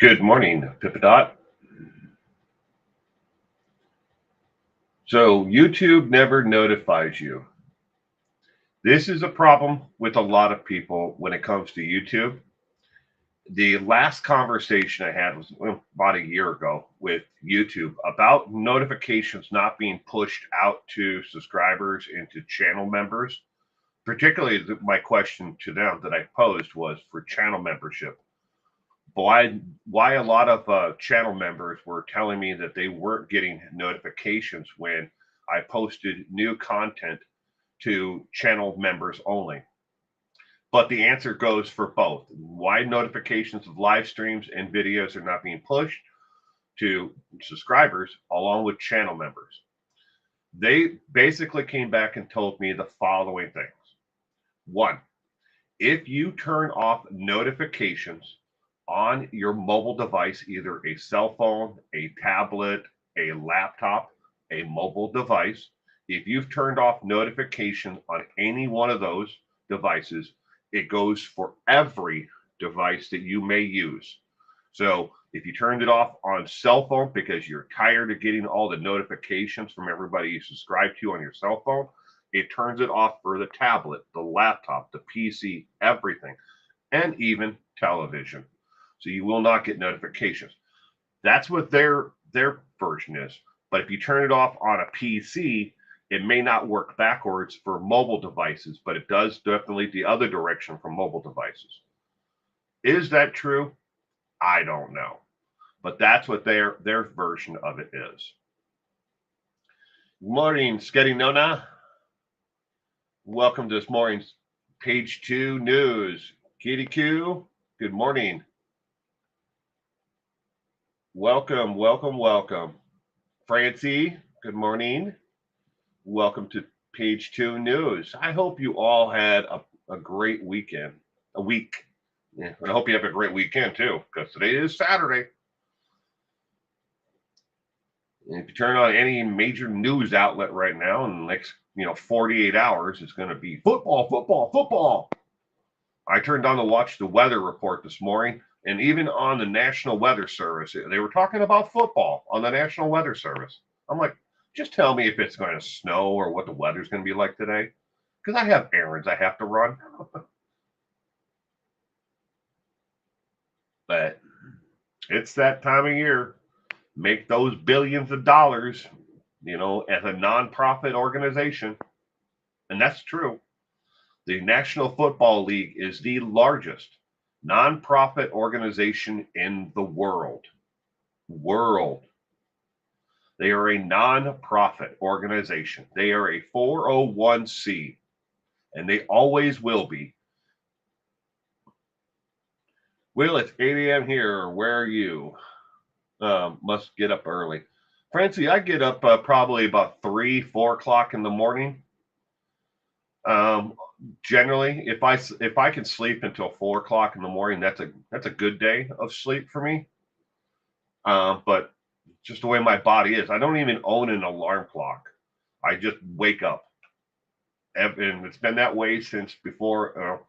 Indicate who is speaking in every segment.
Speaker 1: Good morning, Pippadot. So YouTube never notifies you. This is a problem with a lot of people when it comes to YouTube. The last conversation I had was about a year ago with YouTube about notifications not being pushed out to subscribers and to channel members. Particularly, my question to them that I posed was for channel membership. Why a lot of channel members were telling me that they weren't getting notifications when I posted new content to channel members only. But the answer goes for both. Why notifications of live streams and videos are not being pushed to subscribers along with channel members. They basically came back and told me the following things. One, if you turn off notifications on your mobile device, either a cell phone, a tablet, a laptop, a mobile device, if you've turned off notifications on any one of those devices, it goes for every device that you may use. So if you turned it off on cell phone because you're tired of getting all the notifications from everybody you subscribe to on your cell phone, it turns it off for the tablet, the laptop, the PC, everything, and even television. So you will not get notifications. That's what their version is. But if you turn it off on a PC, it may not work backwards for mobile devices, but it does definitely the other direction for mobile devices. Is that true? I don't know. But that's what their version of it is. Good morning, Sketty Nona. Welcome to this morning's Page 2 News. Kitty Q, good morning. Welcome, welcome, welcome. Francie, good morning. Welcome to Page 2 News. I hope you all had a great week. Yeah, I hope you have a great weekend too, because today is Saturday. And if you turn on any major news outlet right now in the next 48 hours, it's going to be football, football, football. I turned on to watch the weather report this morning, and even on the National Weather Service, they were talking about football on the National Weather Service. I'm like, just tell me if it's going to snow or what the weather's going to be like today, because I have errands I have to run. But it's that time of year. Make those billions of dollars, as a nonprofit organization. And that's true. The National Football League is the largest nonprofit organization in the world. They are a nonprofit organization. They are a 401c, and they always will be. Will, it's 8 a.m. here. Where are you? Must get up early. Francie, I get up probably about 3-4 o'clock in the morning. Generally, if I can sleep until 4 o'clock in the morning, that's a good day of sleep for me. But just the way my body is, I don't even own an alarm clock. I just wake up, and it's been that way since before.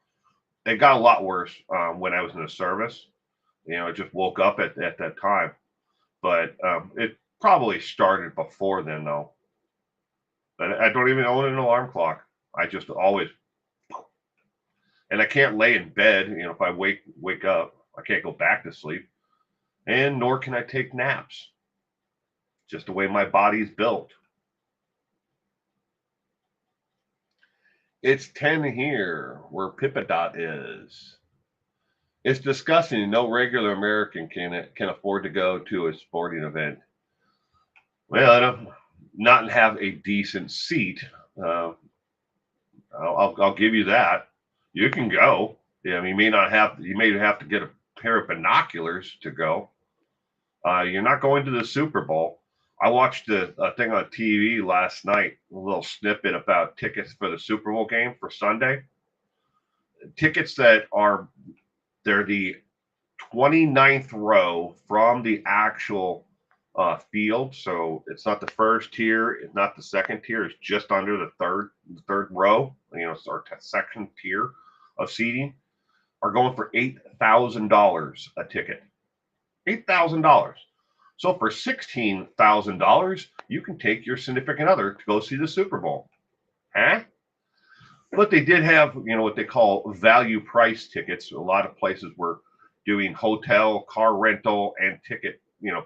Speaker 1: It got a lot worse when I was in the service. I just woke up at that time, but it probably started before then though. But I don't even own an alarm clock. I just always, and I can't lay in bed. If I wake up, I can't go back to sleep, and nor can I take naps. Just the way my body's built. It's 10 here where Pippadot is. It's disgusting. No regular American can afford to go to a sporting event. Well, I don't not have a decent seat. I'll give you that. You can go. Yeah, I mean, you may have to get a pair of binoculars to go. You're not going to the Super Bowl. I watched a thing on TV last night, a little snippet about tickets for the Super Bowl game for Sunday. Tickets they're the 29th row from the actual field. So it's not the first tier, it's not the second tier, it's just under the third row, our section tier of seating, are going for $8,000 a ticket. $8,000. So for $16,000, you can take your significant other to go see the Super Bowl. Huh? But they did have, what they call value price tickets. A lot of places were doing hotel, car rental, and ticket,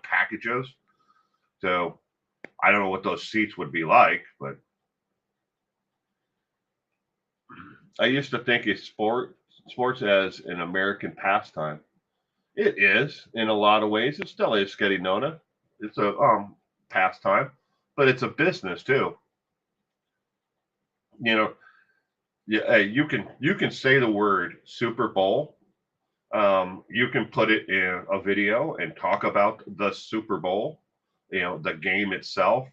Speaker 1: packages. So I don't know what those seats would be like, but I used to think of sports as an American pastime. It is in a lot of ways. It still is getting known. It's a pastime, but it's a business too. You know, yeah, you can say the word Super Bowl. You can put it in a video and talk about the Super Bowl, the game itself.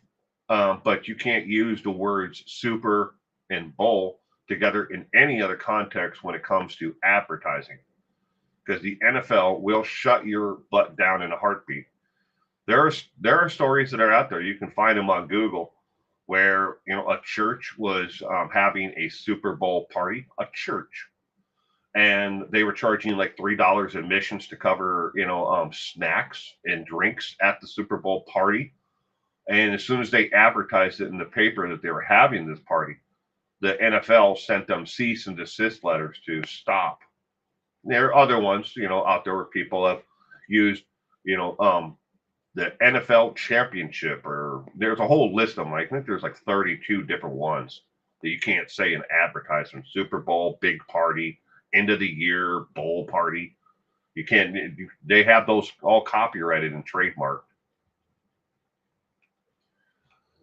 Speaker 1: But you can't use the words super and bowl together in any other context when it comes to advertising, because the NFL will shut your butt down in a heartbeat. There are stories that are out there. You can find them on Google where a church was having a Super Bowl party, a church, and they were charging like $3 admissions to cover snacks and drinks at the Super Bowl party. And as soon as they advertised it in the paper that they were having this party, the NFL sent them cease and desist letters to stop. There are other ones, out there where people have used, the NFL championship, or there's a whole list of them. I think there's like 32 different ones that you can't say in advertisement. Super Bowl, big party, end of the year, bowl party. You can't, they have those all copyrighted and trademarked.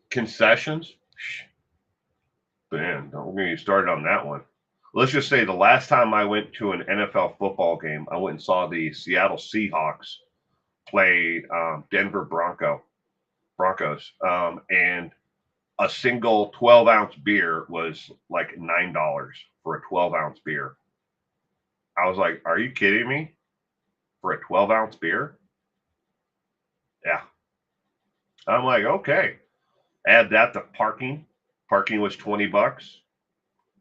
Speaker 1: Concessions? Man, don't get me started on that one. Let's just say the last time I went to an NFL football game, I went and saw the Seattle Seahawks play Denver Broncos, and a single 12-ounce beer was like $9 for a 12-ounce beer. I was like, are you kidding me? For a 12-ounce beer? Yeah. I'm like, okay. Add that to parking. Parking was $20.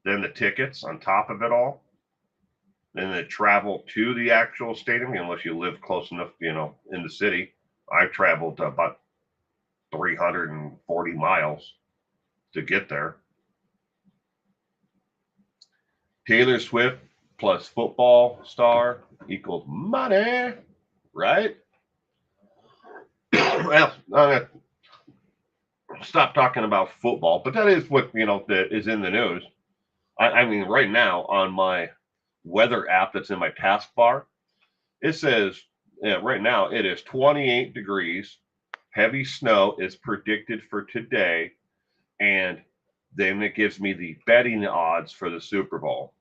Speaker 1: Then the tickets on top of it all. Then the travel to the actual stadium, unless you live close enough, in the city. I've traveled about 340 miles to get there. Taylor Swift plus football star equals money, right? Well, I'm gonna stop talking about football, but that is what that is in the news. I mean, right now on my weather app that's in my taskbar, it says right now it is 28 degrees. Heavy snow is predicted for today, and then it gives me the betting odds for the Super Bowl.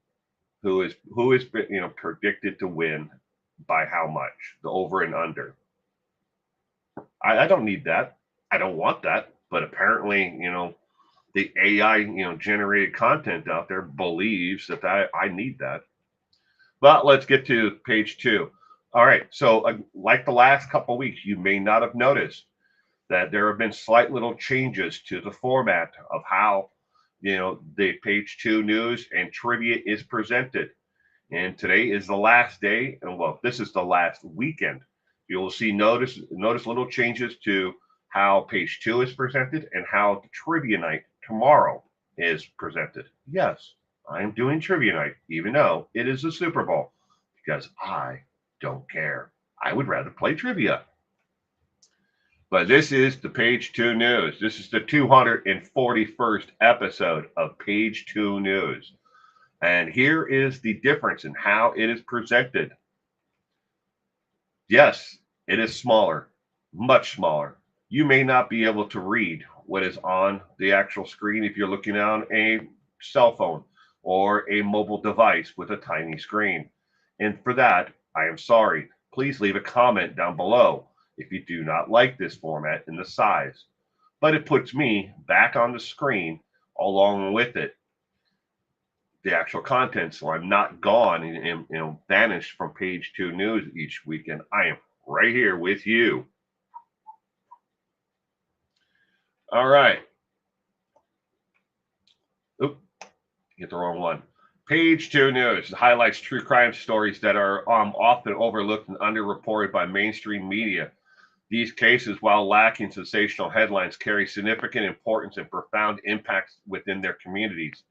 Speaker 1: Who is predicted to win by how much, the over and under. I don't need that. I don't want that. But apparently, the AI, generated content out there believes that I need that. But let's get to page 2. All right. So like the last couple of weeks, you may not have noticed that there have been slight little changes to the format of how, the page 2 news and trivia is presented. And today is the last day. And well, this is the last weekend. You'll see notice little changes to how page 2 is presented and how the trivia night tomorrow is presented. Yes, I am doing trivia night, even though it is the Super Bowl, because I don't care. I would rather play trivia. But this is the page 2 news. This is the 241st episode of page 2 news. And here is the difference in how it is presented. Yes, it is smaller, much smaller. You may not be able to read what is on the actual screen if you're looking on a cell phone or a mobile device with a tiny screen. And for that, I am sorry. Please leave a comment down below if you do not like this format and the size. But it puts me back on the screen along with it, the actual content, so I'm not gone and vanished from page 2 news each weekend. I am right here with you. All right. Oop, get the wrong one. Page 2 News highlights true crime stories that are often overlooked and underreported by mainstream media. These cases, while lacking sensational headlines, carry significant importance and profound impacts within their communities.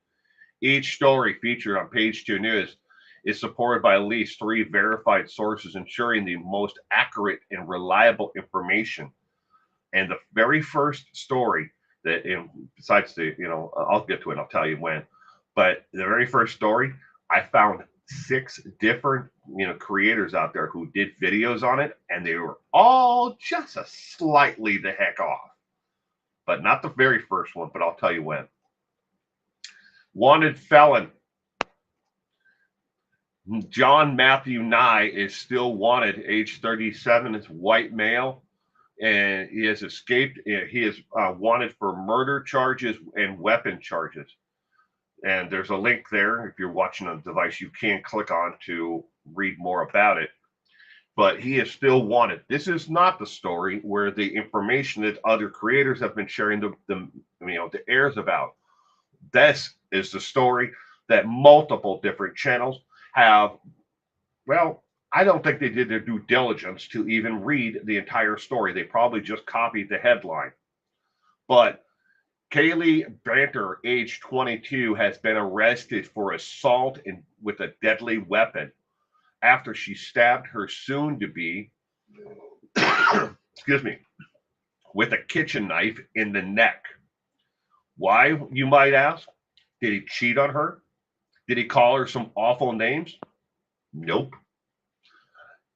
Speaker 1: Each story featured on Page 2 News is supported by at least 3 verified sources, ensuring the most accurate and reliable information. And the very first story that, besides I'll get to it, I'll tell you when, but the very first story, I found 6 different, creators out there who did videos on it, and they were all just a slightly the heck off. But not the very first one, but I'll tell you when. Wanted felon John Matthew Nye is still wanted, age 37, is white male, and he has escaped. He is wanted for murder charges and weapon charges. And there's a link there. If you're watching on a device, you can click on to read more about it. But he is still wanted. This is not the story where the information that other creators have been sharing the airs about. This is the story that multiple different channels have. Well, I don't think they did their due diligence to even read the entire story. They probably just copied the headline. But Kaylee Banter, age 22, has been arrested for assault with a deadly weapon after she stabbed her soon-to-be, excuse me, with a kitchen knife in the neck. Why, you might ask? Did he cheat on her? Did he call her some awful names? Nope.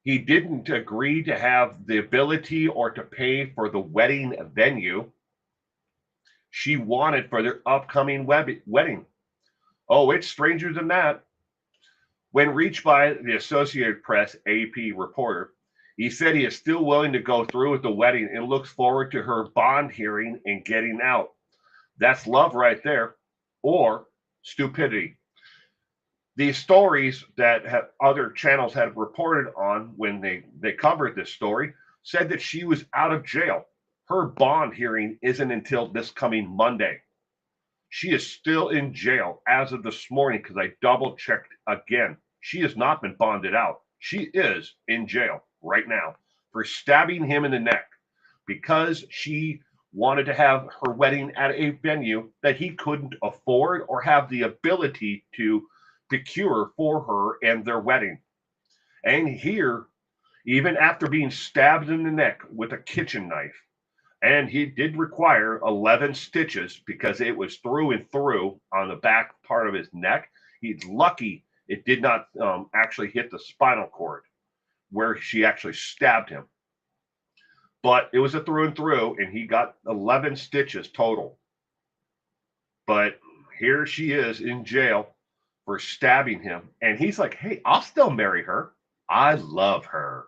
Speaker 1: He didn't agree to have the ability or to pay for the wedding venue she wanted for their upcoming wedding. Oh, it's stranger than that. When reached by the Associated Press AP reporter, he said he is still willing to go through with the wedding and looks forward to her bond hearing and getting out. That's love right there, or stupidity. The stories that other channels had reported on when they covered this story said that she was out of jail. Her bond hearing isn't until this coming Monday. She is still in jail as of this morning because I double checked again. She has not been bonded out. She is in jail right now for stabbing him in the neck because she wanted to have her wedding at a venue that he couldn't afford or have the ability to procure for her and their wedding. And here, even after being stabbed in the neck with a kitchen knife, and he did require 11 stitches because it was through and through on the back part of his neck. He's lucky it did not actually hit the spinal cord where she actually stabbed him. But it was a through and through, and he got 11 stitches total. But here she is in jail for stabbing him. And he's like, hey, I'll still marry her. I love her.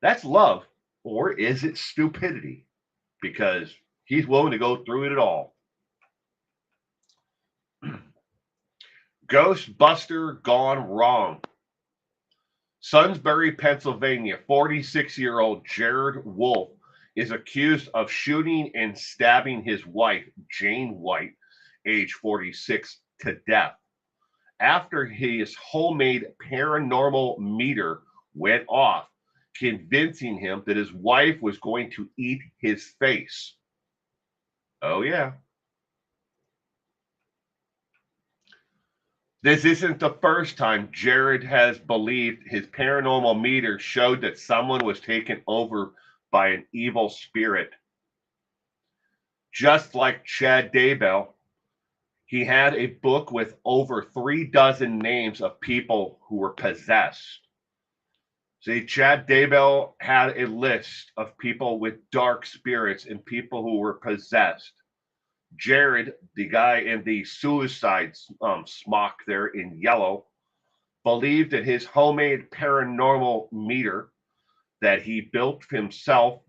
Speaker 1: That's love. Or is it stupidity? Because he's willing to go through it all. Ghostbuster gone wrong. Sunbury, Pennsylvania, 46-year-old Jared Wolf is accused of shooting and stabbing his wife, Jane White, age 46, to death after his homemade paranormal meter went off, convincing him that his wife was going to eat his face. Oh, yeah. This isn't the first time Jared has believed his paranormal meter showed that someone was taken over by an evil spirit. Just like Chad Daybell, he had a book with over 36 names of people who were possessed. See, Chad Daybell had a list of people with dark spirits and people who were possessed. Jared, the guy in the suicide smock there in yellow, believed that his homemade paranormal meter that he built himself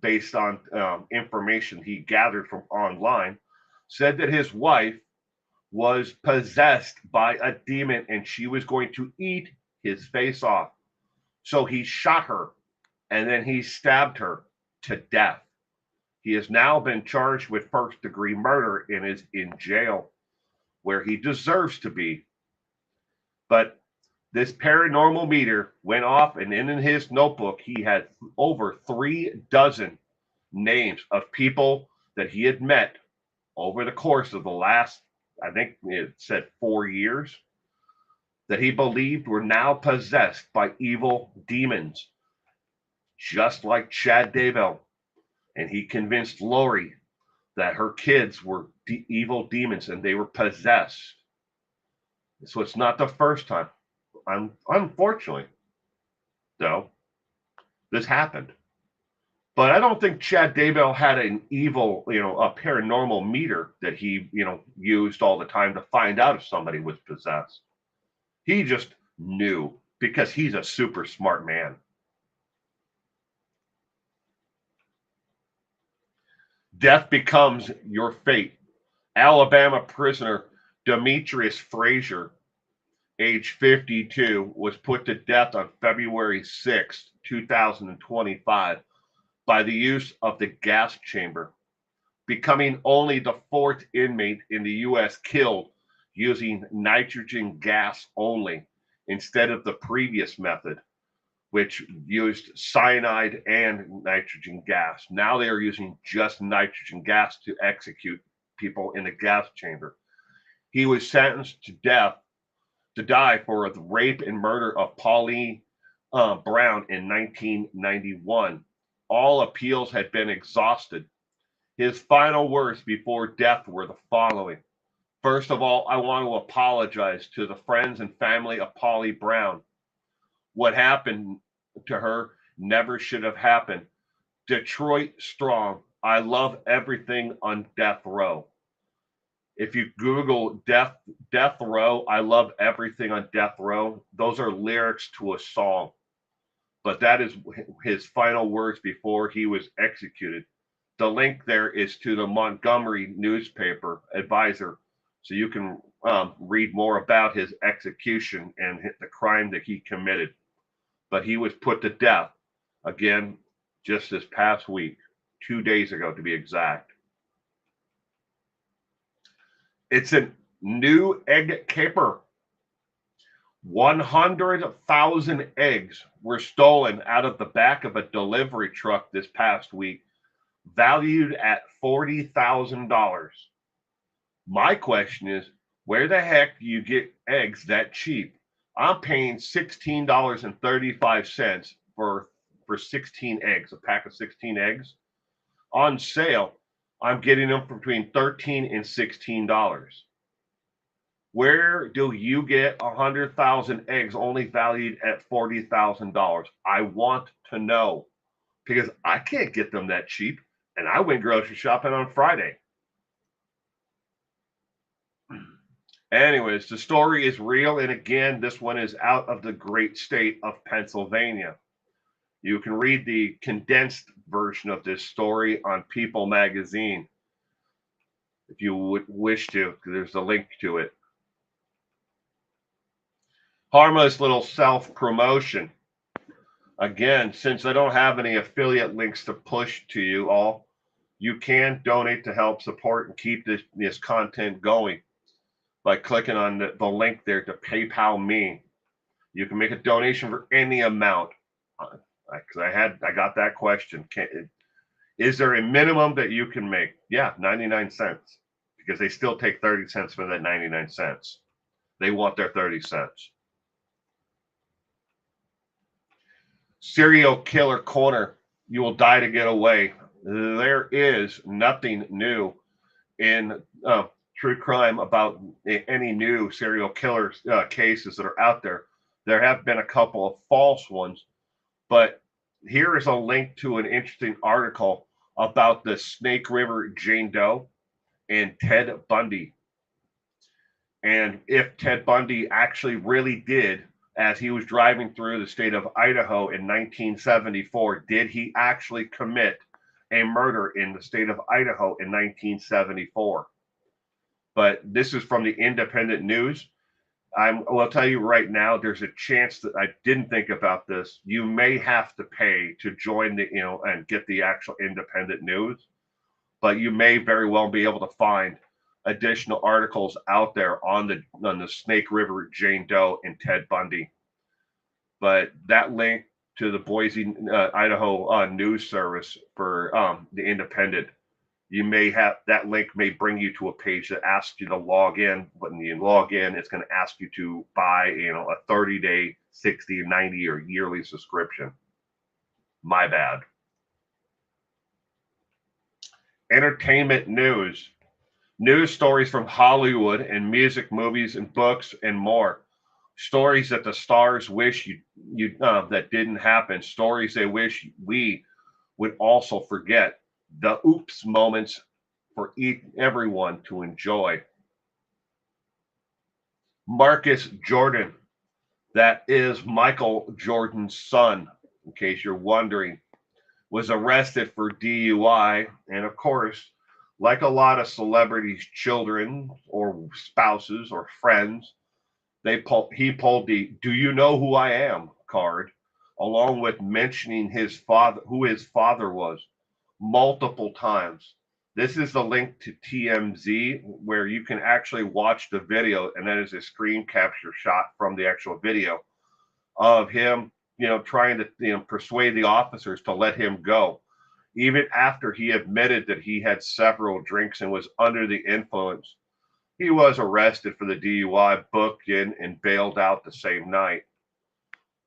Speaker 1: based on information he gathered from online said that his wife was possessed by a demon and she was going to eat his face off. So he shot her and then he stabbed her to death. He has now been charged with first-degree murder and is in jail where he deserves to be. But this paranormal meter went off, and in his notebook, he had over 3 dozen names of people that he had met over the course of the last, I think it said 4 years, that he believed were now possessed by evil demons, just like Chad Daybell. And he convinced Lori that her kids were evil demons and they were possessed. So it's not the first time. Unfortunately, though, this happened. But I don't think Chad Daybell had an evil, a paranormal meter that he, used all the time to find out if somebody was possessed. He just knew because he's a super smart man. Death becomes your fate. Alabama prisoner Demetrius Frazier, age 52, was put to death on February 6, 2025, by the use of the gas chamber, becoming only the 4th inmate in the U.S. killed using nitrogen gas only instead of the previous method, which used cyanide and nitrogen gas. Now they are using just nitrogen gas to execute people in the gas chamber. He was sentenced to die for the rape and murder of Pauline Brown in 1991. All appeals had been exhausted. His final words before death were the following. First of all, I want to apologize to the friends and family of Pauline Brown. What happened to her never should have happened. Detroit strong. I love everything on death row. If you Google death row, I love everything on death row. Those are lyrics to a song. But that is his final words before he was executed. The link there is to the Montgomery newspaper advisor, so you can read more about his execution and the crime that he committed. But he was put to death, again, just this past week, 2 days ago to be exact. It's a new egg caper. 100,000 eggs were stolen out of the back of a delivery truck this past week, valued at $40,000. My question is, where the heck do you get eggs that cheap? I'm paying $16.35 for 16 eggs, a pack of 16 eggs. On sale, I'm getting them for between $13 and $16. Where do you get 100,000 eggs only valued at $40,000? I want to know, because I can't get them that cheap, and I went grocery shopping on Friday. Anyways, the story is real, and again, this one is out of the great state of Pennsylvania. You can read the condensed version of this story on People magazine if you would wish to. There's a link to it. Harmless little self-promotion. Again, since I don't have any affiliate links to push to you all, you can donate to help support and keep this content going by clicking on the link there to PayPal me. You can make a donation for any amount. Because I got that question. Is there a minimum that you can make? Yeah, 99 cents. Because they still take 30 cents for that 99 cents. They want their 30 cents. Serial killer corner. You will die to get away. There is nothing new in true crime about any new serial killer cases that are out there. There have been a couple of false ones, but here is a link to an interesting article about the Snake River Jane Doe and Ted Bundy. And if Ted Bundy actually really did, as he was driving through the state of Idaho in 1974, did he actually commit a murder in the state of Idaho in 1974? But this is from the Independent News. I will tell you right now, there's a chance that I didn't think about this. You may have to pay to join the, and get the actual Independent News, but you may very well be able to find additional articles out there on the Snake River, Jane Doe, and Ted Bundy. But that link to the Boise, Idaho news service for the Independent, you may have that link may bring you to a page that asks you to log in. When you log in, it's going to ask you to buy, a 30-day, 60, 90, or yearly subscription. My bad. Entertainment news. News stories from Hollywood and music, movies, and books, and more. Stories that the stars wish you that didn't happen. Stories they wish we would also forget. The oops moments for everyone to enjoy. Marcus Jordan, that is Michael Jordan's son, in case you're wondering, was arrested for DUI. And of course, like a lot of celebrities' children or spouses or friends, he pulled the "Do you know who I am?" card, along with mentioning who his father was, multiple times. This is the link to TMZ where you can actually watch the video, and that is a screen capture shot from the actual video of him, trying to persuade the officers to let him go, even after he admitted that he had several drinks and was under the influence. He was arrested for the DUI, booked in, and bailed out the same night.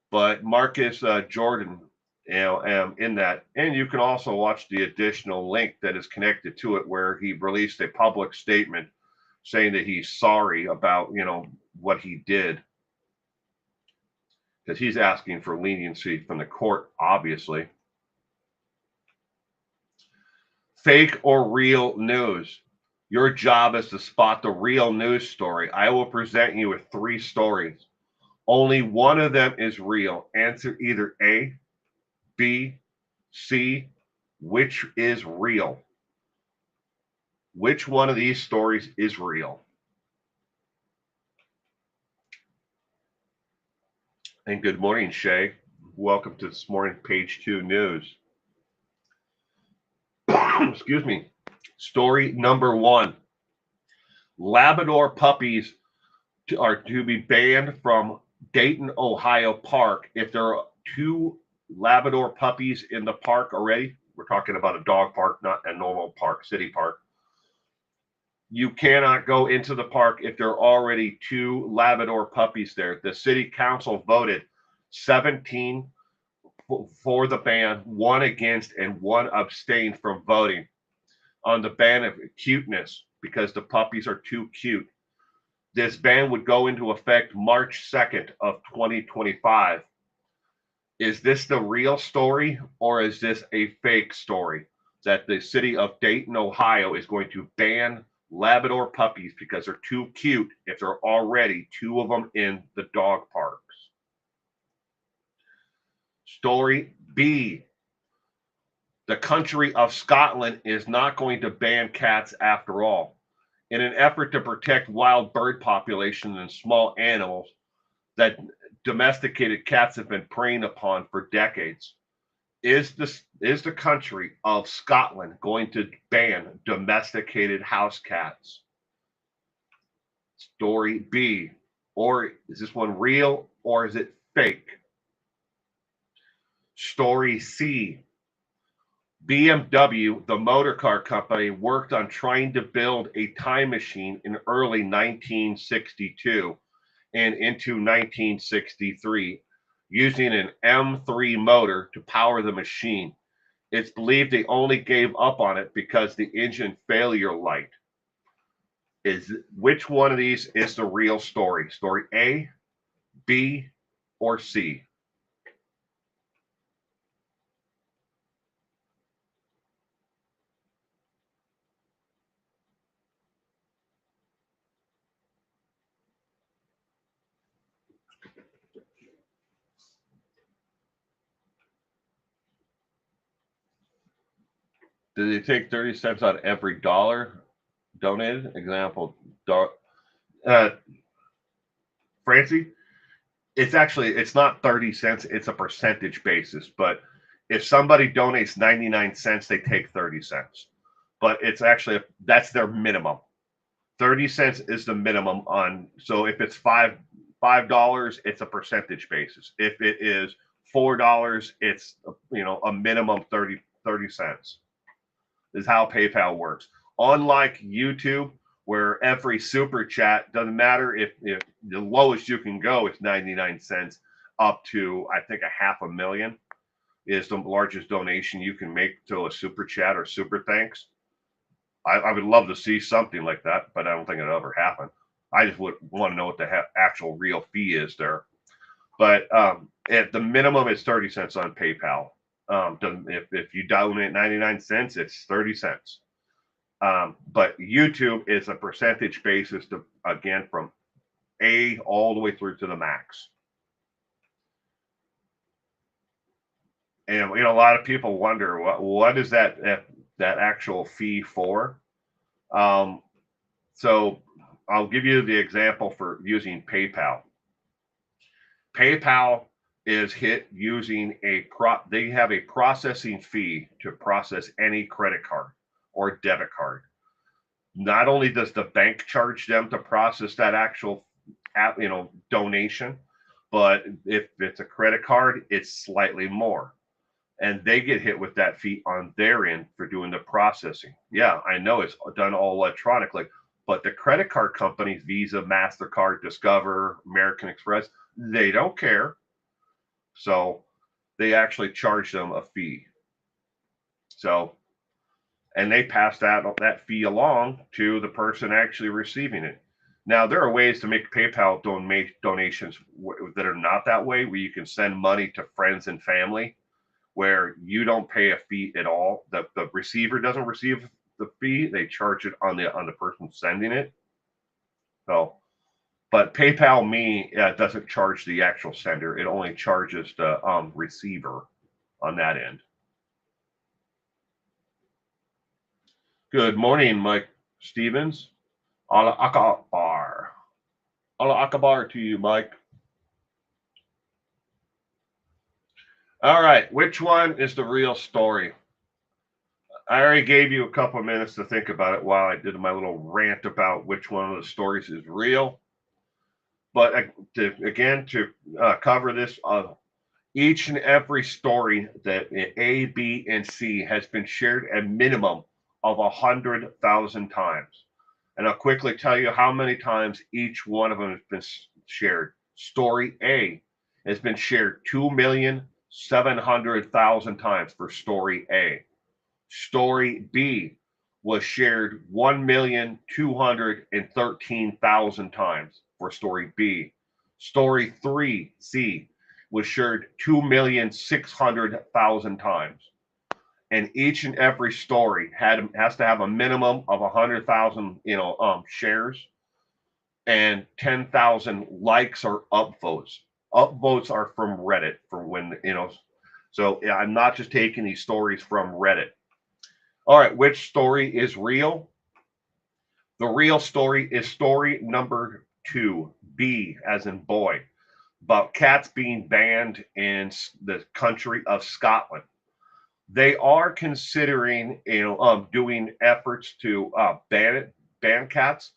Speaker 1: But Marcus Jordan, in that, and you can also watch the additional link that is connected to it, where he released a public statement saying that he's sorry about, what he did, because he's asking for leniency from the court, obviously. Fake or real news. Your job is to spot the real news story. I will present you with 3 stories. Only one of them is real. Answer either A, B, C. Which is real? Which one of these stories is real? And good morning, Shay. Welcome to this morning Page 2 news. Excuse me. Story number 1. Labrador puppies are to be banned from Dayton, Ohio park. If there are 2 Labrador puppies in the park already, we're talking about a dog park, not a normal park, city park. You cannot go into the park if there are already 2 Labrador puppies there. The city council voted 17 for the ban, 1 against, and 1 abstained from voting on the ban of cuteness because the puppies are too cute. This ban would go into effect March 2nd of 2025. Is this the real story, or is this a fake story that the city of Dayton, Ohio is going to ban Labrador puppies because they're too cute if there are already 2 of them in the dog parks? Story B. The country of Scotland is not going to ban cats after all. In an effort to protect wild bird populations and small animals that domesticated cats have been preying upon for decades, is the country of Scotland going to ban domesticated house cats? Story B. Or is this one real, or is it fake? Story C. BMW, the motor car company, worked on trying to build a time machine in early 1962 and into 1963 using an M3 motor to power the machine. It's believed they only gave up on it because the engine failure light. Which one of these is the real story? Story A, B, or C? Do they take 30 cents on every dollar donated? Example, Francie, it's not 30 cents, it's a percentage basis. But if somebody donates 99 cents, they take 30 cents. But it's actually, that's their minimum. 30 cents is the minimum on. So if it's $5, it's a percentage basis. If it is $4, it's a minimum 30 cents is how PayPal works. Unlike YouTube, where every super chat doesn't matter if the lowest you can go is 99 cents up to I think a half a million is the largest donation you can make to a super chat or super thanks. I would love to see something like that, but I don't think it'll ever happen. I just would want to know what the actual real fee is there. But at the minimum, it's 30 cents on PayPal. If you donate 99 cents, it's 30 cents. But YouTube is a percentage basis to, again, from A all the way through to the max. And a lot of people wonder what is that actual fee for. So I'll give you the example for using PayPal. PayPal is hit using they have a processing fee to process any credit card or debit card. Not only does the bank charge them to process that actual donation, but if it's a credit card, it's slightly more. And they get hit with that fee on their end for doing the processing. Yeah, I know it's done all electronically, but the credit card companies, Visa, MasterCard, Discover, American Express, they don't care. So they actually charge them a fee. So, and they pass that fee along to the person actually receiving it. Now, there are ways to make PayPal donations that are not that way, where you can send money to friends and family, where you don't pay a fee at all. The receiver doesn't receive the fee; they charge it on the person sending it. So, but PayPal Me doesn't charge the actual sender; it only charges the receiver on that end. Good morning, Mike Stevens. Allah Akbar. Allah Akbar to you, Mike. All right, which one is the real story? I already gave you a couple of minutes to think about it while I did my little rant about which one of the stories is real. But to cover this, each and every story that A, B, and C has been shared a minimum of 100,000 times. And I'll quickly tell you how many times each one of them has been shared. Story A has been shared 2,700,000 times for story A. Story B was shared 1,213,000 times for story B. Story 3C was shared 2,600,000 times. And each and every story has to have a minimum of 100,000, shares and 10,000 likes or upvotes. Upvotes are from Reddit for when, so I'm not just taking these stories from Reddit. All right, which story is real? The real story is story number 2, B as in boy, about cats being banned in the country of Scotland. They are considering, doing efforts to ban cats,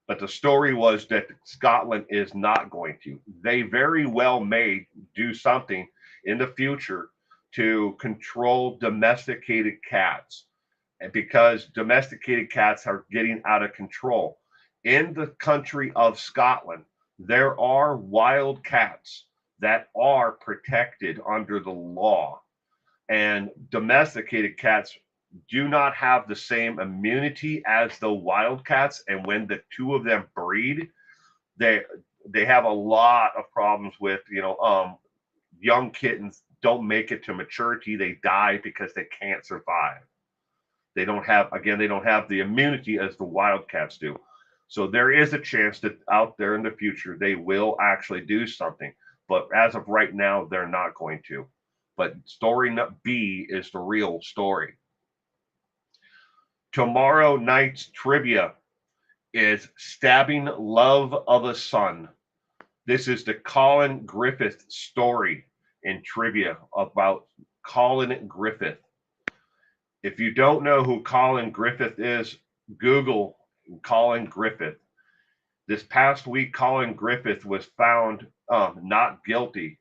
Speaker 1: but the story was that Scotland is not going to. They very well may do something in the future to control domesticated cats, and because domesticated cats are getting out of control. In the country of Scotland, there are wild cats that are protected under the law. And domesticated cats do not have the same immunity as the wild cats. And when the two of them breed, they have a lot of problems with, young kittens don't make it to maturity. They die because they can't survive. They don't have the immunity as the wild cats do. So there is a chance that out there in the future, they will actually do something. But as of right now, they're not going to. But story B is the real story. Tomorrow night's trivia is Stabbing Love of a Son. This is the Colin Griffith story in trivia about Colin Griffith. If you don't know who Colin Griffith is, Google Colin Griffith. This past week, Colin Griffith was found not guilty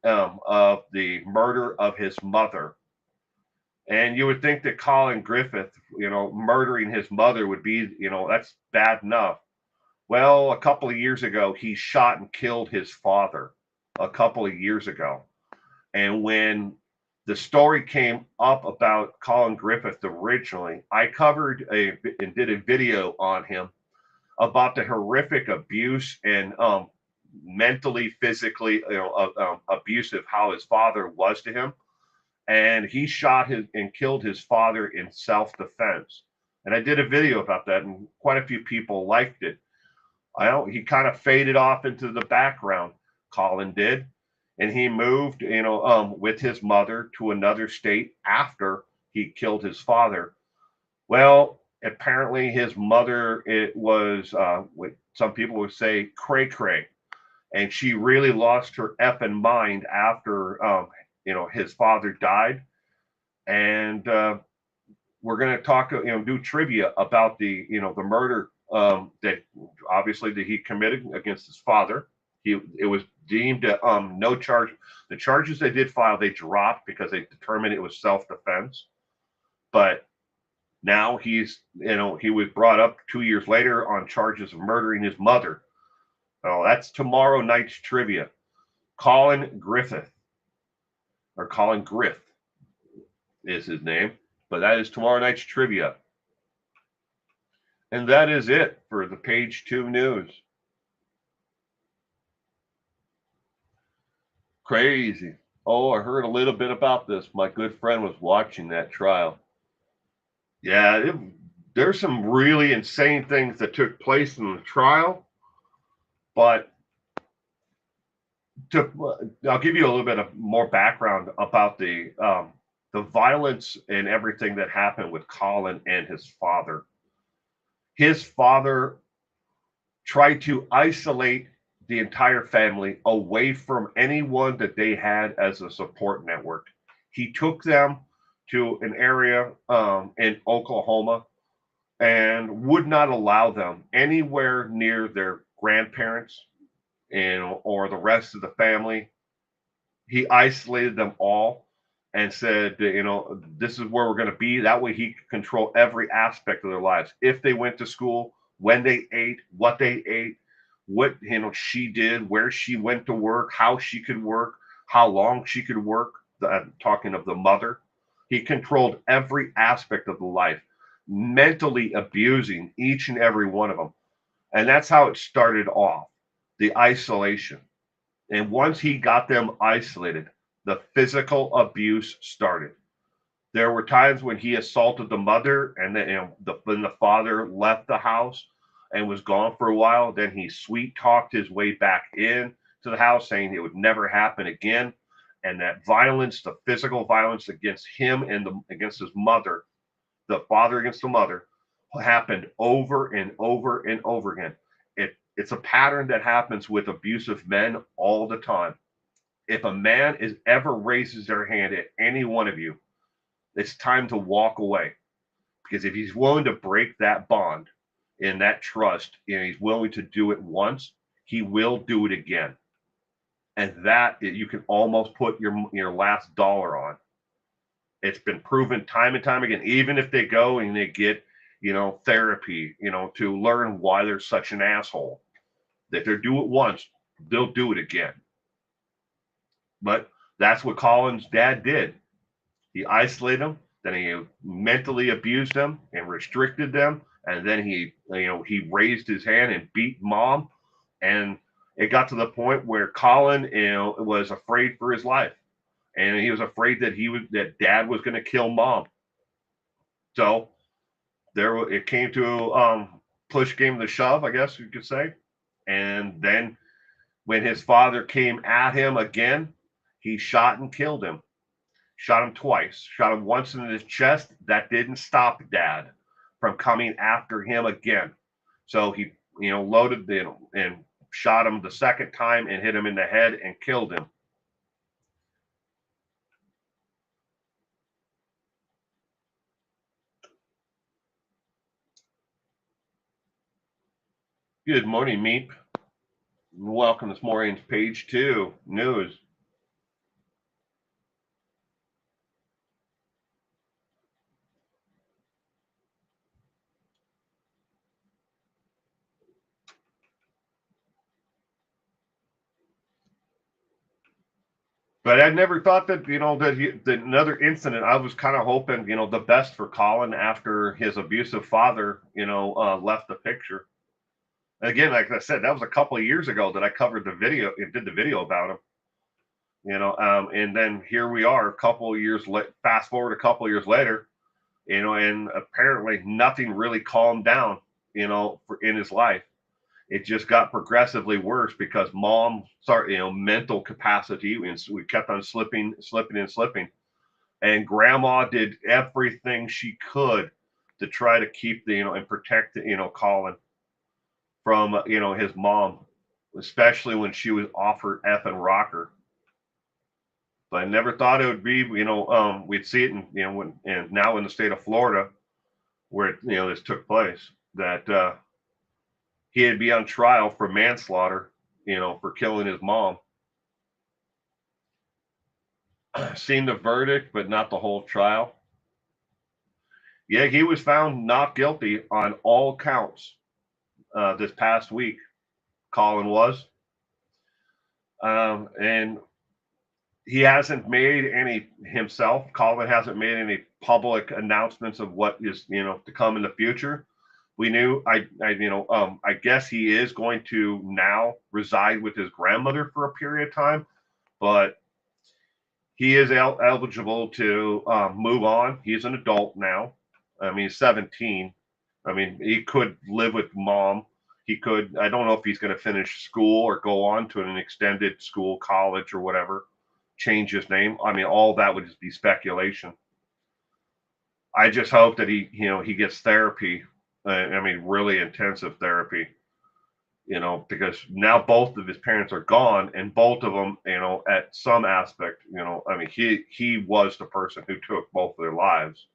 Speaker 1: of the murder of his mother. And you would think that Colin Griffith, murdering his mother would be, that's bad enough. Well, a couple of years ago, he shot and killed his father a couple of years ago. And when the story came up about Colin Griffith originally, I covered and did a video on him about the horrific abuse and mentally, physically, abusive how his father was to him. And he shot his and killed his father in self-defense. And I did a video about that, and quite a few people liked it. He kind of faded off into the background. Colin did, and he moved, with his mother to another state after he killed his father. Well, apparently his mother, it was what some people would say cray cray, and she really lost her effing mind after his father died. And we're going to talk, do trivia about the murder that obviously that he committed against his father. It was deemed no charge. The charges they did file, they dropped because they determined it was self-defense. But now he was brought up 2 years later on charges of murdering his mother. Oh, that's tomorrow night's trivia. Colin Griffith, or Colin Griff is his name, but that is tomorrow night's trivia. And that is it for the page 2 news. Crazy. Oh, I heard a little bit about this. My good friend was watching that trial. Yeah, there's some really insane things that took place in the trial, but I'll give you a little bit of more background about the violence and everything that happened with Colin and his father. His father tried to isolate the entire family away from anyone that they had as a support network. He took them to an area in Oklahoma and would not allow them anywhere near their grandparents or the rest of the family. He isolated them all and said, this is where we're going to be. That way he could control every aspect of their lives. If they went to school, when they ate, what they ate, what she did, where she went to work, how she could work, how long she could work. Talking of the mother, he controlled every aspect of the life, mentally abusing each and every one of them. And that's how it started off, the isolation. And once he got them isolated, the physical abuse started. There were times when he assaulted the mother, and then when the father left the house and was gone for a while, then he sweet talked his way back in to the house, saying it would never happen again. And that violence, the physical violence against him and against his mother, the father against the mother, happened over and over and over again. It's a pattern that happens with abusive men all the time. If a man ever raises their hand at any one of you, it's time to walk away. Because if he's willing to break that bond and that trust, and he's willing to do it once, he will do it again. And that you can almost put your last dollar on. It's been proven time and time again. Even if they go and they get therapy, to learn why they're such an asshole. If they do it once, they'll do it again. But that's what Colin's dad did. He isolated them, then he mentally abused them and restricted them, and then he raised his hand and beat mom, and it got to the point where Colin was afraid for his life, and he was afraid that dad was going to kill mom. So it came to push came to shove, I guess you could say. And then when his father came at him again, he shot and killed him. Shot him twice. Shot him once in his chest. That didn't stop dad from coming after him again. So he, loaded and shot him the second time and hit him in the head and killed him. Good morning, Meep. Welcome this morning's page two news. But I never thought that, that another incident, I was kind of hoping, the best for Colin after his abusive father, left the picture. Again, like I said, that was a couple of years ago that I covered the video and did the video about him, and then here we are a couple of years late, fast forward a couple of years later, and apparently nothing really calmed down, in his life. It just got progressively worse because mom started, mental capacity, and so we kept on slipping. And grandma did everything she could to try to keep and protect, Colin from, his mom, especially when she was off her effing rocker. But I never thought it would be, we'd see it in, and now in the state of Florida where, this took place, that he'd be on trial for manslaughter, for killing his mom. Seen the verdict, but not the whole trial. Yeah, he was found not guilty on all counts this past week. Colin was, and he hasn't made any himself. Colin hasn't made any public announcements of what is, to come in the future. We knew, I guess he is going to now reside with his grandmother for a period of time, but he is eligible to move on. He's an adult now. I mean, he's 17. I mean, he could live with mom. He could, I don't know if he's going to finish school or go on to an extended school, college, or whatever, change his name. I mean, all that would just be speculation. I just hope that he gets therapy. I mean, really intensive therapy, because now both of his parents are gone, and both of them, at some aspect, I mean, he was the person who took both of their lives,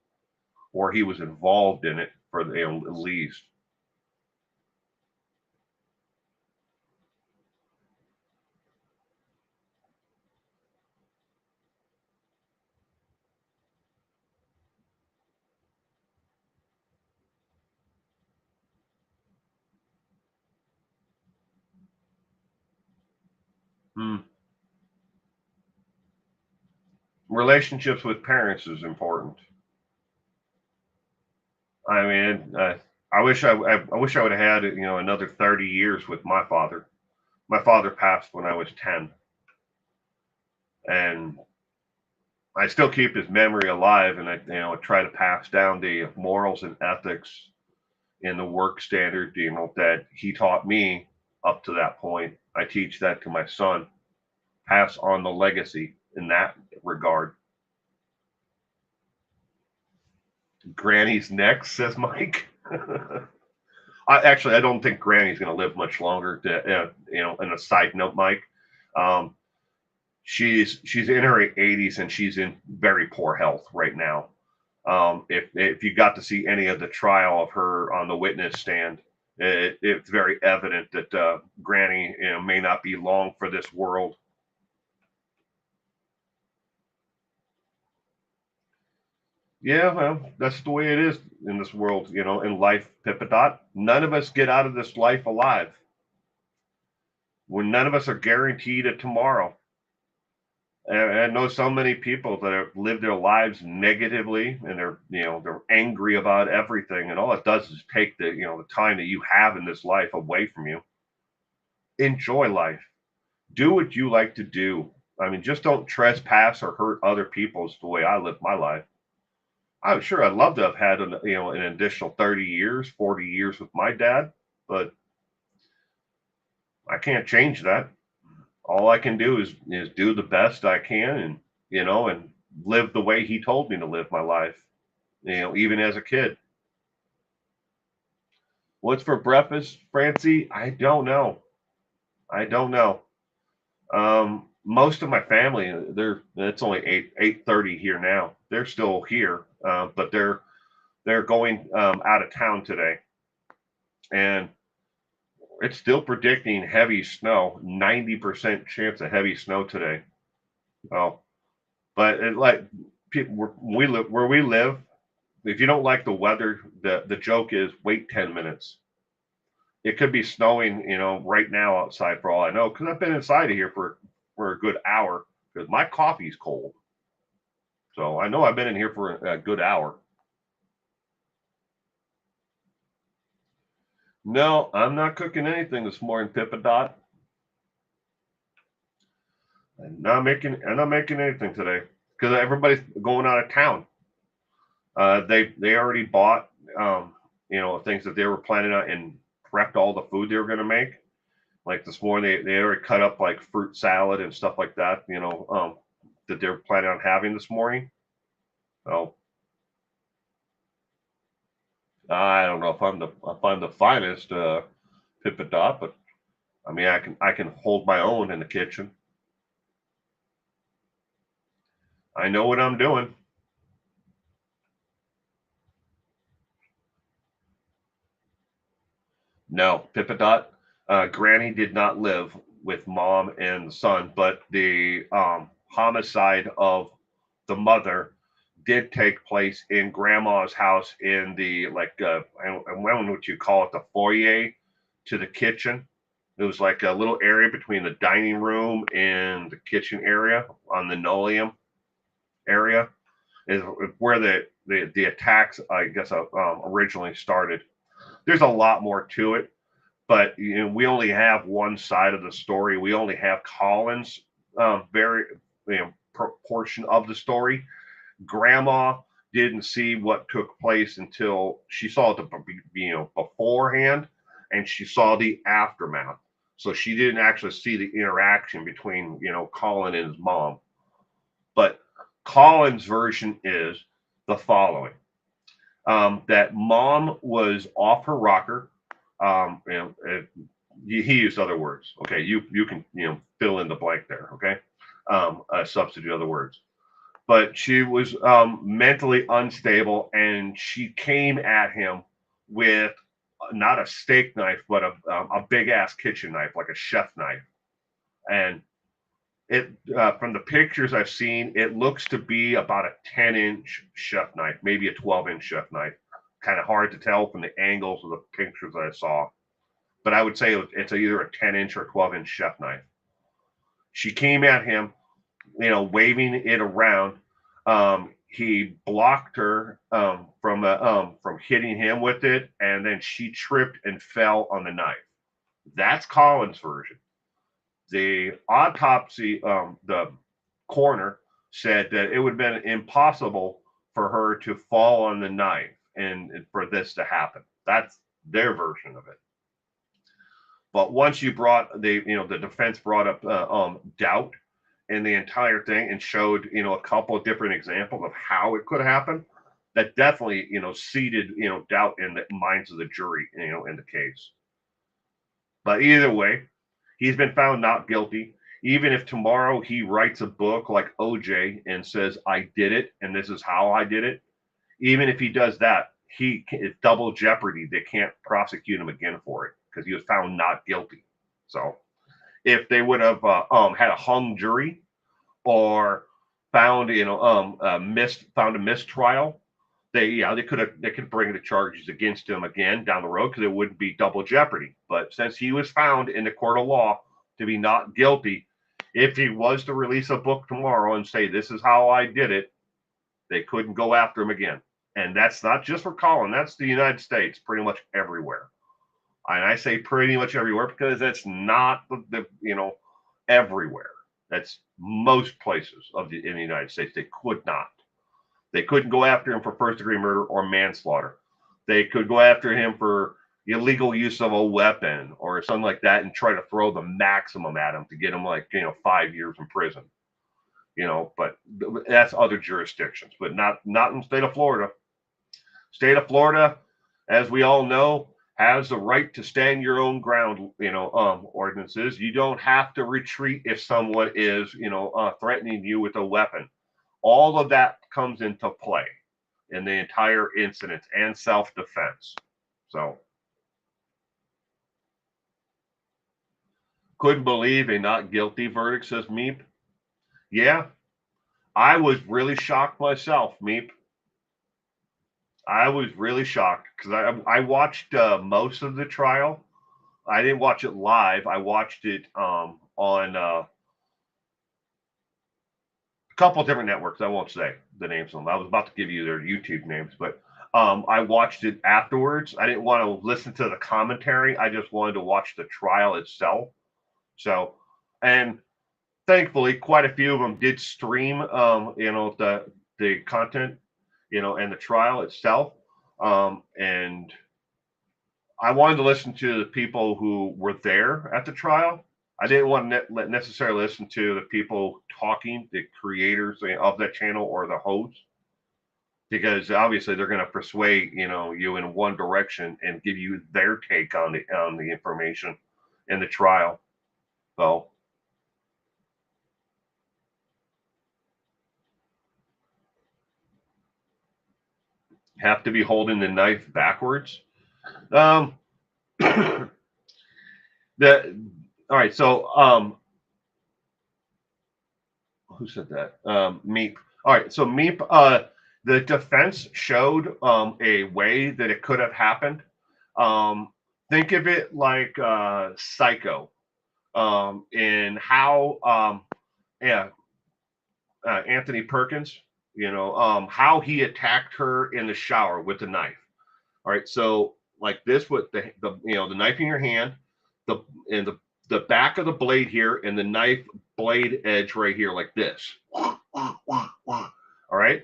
Speaker 1: or he was involved in it for the, at least. Hmm. Relationships with parents is important. I mean, I wish I would have had, another 30 years with my father. My father passed when I was 10, and I still keep his memory alive, and I, try to pass down the morals and ethics in the work standard, that he taught me up to that point. I teach that to my son, pass on the legacy in that regard. Granny's next, says Mike. I don't think Granny's going to live much longer. And a side note, Mike, um, she's in her 80s and she's in very poor health right now. If you got to see any of the trial of her on the witness stand, it's very evident that Granny, may not be long for this world. Yeah, well, that's the way it is in this world, in life, Pippadot. None of us get out of this life alive. When none of us are guaranteed a tomorrow. And I know so many people that have lived their lives negatively, and they're angry about everything, and all it does is take the time that you have in this life away from you. Enjoy life. Do what you like to do. I mean, just don't trespass or hurt other people's the way I live my life. I'm sure I'd love to have had an additional 30 years, 40 years with my dad, but I can't change that. All I can do is do the best I can, and and live the way he told me to live my life, even as a kid. What's for breakfast, Francie? I don't know. I don't know. Most of my family, it's only 8:30 here now. They're still here, but they're going out of town today, and It's still predicting heavy snow, 90% chance of heavy snow today. Oh, but like people where we live, if you don't like the weather, the joke is wait 10 minutes. It could be snowing, right now outside for all I know, because I've been inside of here for a good hour because my coffee's cold. So I know I've been in here for a good hour. No, I'm not cooking anything this morning, Pippa Dot. I'm not making anything today because everybody's going out of town. They already bought things that they were planning on and prepped all the food they were going to make. Like this morning, they already cut up like fruit salad and stuff like that. That they're planning on having this morning. So I don't know if I'm the finest Pippa Dot, but I mean I can hold my own in the kitchen. I know what I'm doing. No, Pippa Dot. Granny did not live with mom and the son, but the homicide of the mother did take place in grandma's house in the I don't know what you call it, the foyer to the kitchen. It was like a little area between the dining room and the kitchen area on the linoleum area is where the attacks, I guess, originally started. There's a lot more to it, but we only have one side of the story. We only have Colin's very proportion of the story. Grandma didn't see what took place until she saw the beforehand, and she saw the aftermath. So she didn't actually see the interaction between Colin and his mom. But Colin's version is the following: that mom was off her rocker. He used other words. Okay, you can fill in the blank there. Okay, substitute other words. But she was mentally unstable, and she came at him with not a steak knife, but a big ass kitchen knife, like a chef knife. And it from the pictures I've seen, it looks to be about a 10-inch chef knife, maybe a 12-inch chef knife. Kind of hard to tell from the angles of the pictures that I saw, but I would say it's either a 10-inch or 12-inch chef knife. She came at him, waving it around. He blocked her from hitting him with it, and then she tripped and fell on the knife. That's Colin's version. The autopsy, the coroner said that it would have been impossible for her to fall on the knife and for this to happen. That's their version of it. But once you brought the defense brought up doubt in the entire thing and showed a couple of different examples of how it could happen, that definitely seeded doubt in the minds of the jury in the case. But either way, he's been found not guilty. Even if tomorrow he writes a book like OJ and says, I did it and this is how I did it, even if he does that, it's double jeopardy. They can't prosecute him again for it because he was found not guilty. So if they would have had a hung jury or found found a mistrial, they could bring the charges against him again down the road because it wouldn't be double jeopardy. But since he was found in the court of law to be not guilty, if he was to release a book tomorrow and say this is how I did it, they couldn't go after him again. And that's not just for Colin, that's the United States, pretty much everywhere. And I say pretty much everywhere because that's not the everywhere. That's most places in the United States. They could not. They couldn't go after him for first degree murder or manslaughter. They could go after him for illegal use of a weapon or something like that and try to throw the maximum at him to get him 5 years in prison. But that's other jurisdictions, but not in the state of Florida. State of Florida, as we all know, has the right to stand your own ground, ordinances. You don't have to retreat if someone is, threatening you with a weapon. All of that comes into play in the entire incident and self-defense. So Couldn't believe a not guilty verdict, says Meep. Yeah, I was really shocked myself, Meep. I was really shocked because I watched most of the trial. I didn't watch it live. I watched it on a couple different networks. I won't say the names of them. I was about to give you their YouTube names, but I watched it afterwards. I didn't want to listen to the commentary. I just wanted to watch the trial itself. So, and thankfully, quite a few of them did stream, the content, and the trial itself. And I wanted to listen to the people who were there at the trial. I didn't want to necessarily listen to the people talking, the creators of that channel or the hosts, because obviously they're going to persuade you in one direction and give you their take on the information in the trial. So have to be holding the knife backwards. Um, the all right. So who said that? Meep. All right. So Meep. The defense showed a way that it could have happened. Um, think of it like Psycho, in how yeah, Anthony Perkins. How he attacked her in the shower with the knife. All right, so like this with the knife in your hand, the and the back of the blade here, and the knife blade edge right here, like this. All right,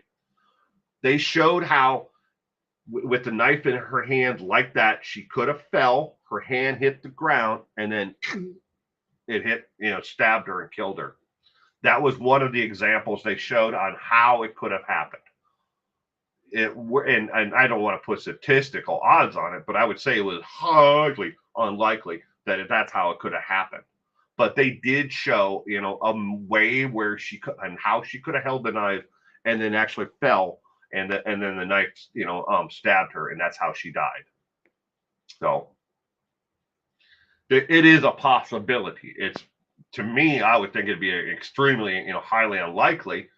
Speaker 1: they showed how with the knife in her hand like that, she could have fell, her hand hit the ground, and then it hit, stabbed her and killed her. That was one of the examples they showed on how it could have happened. And I don't want to put statistical odds on it, but I would say it was highly unlikely that that's how it could have happened. But they did show, a way where she could and how she could have held the knife and then actually fell, and then the knife, stabbed her, and that's how she died. So it is a possibility. It's, to me, I would think it'd be extremely, highly unlikely,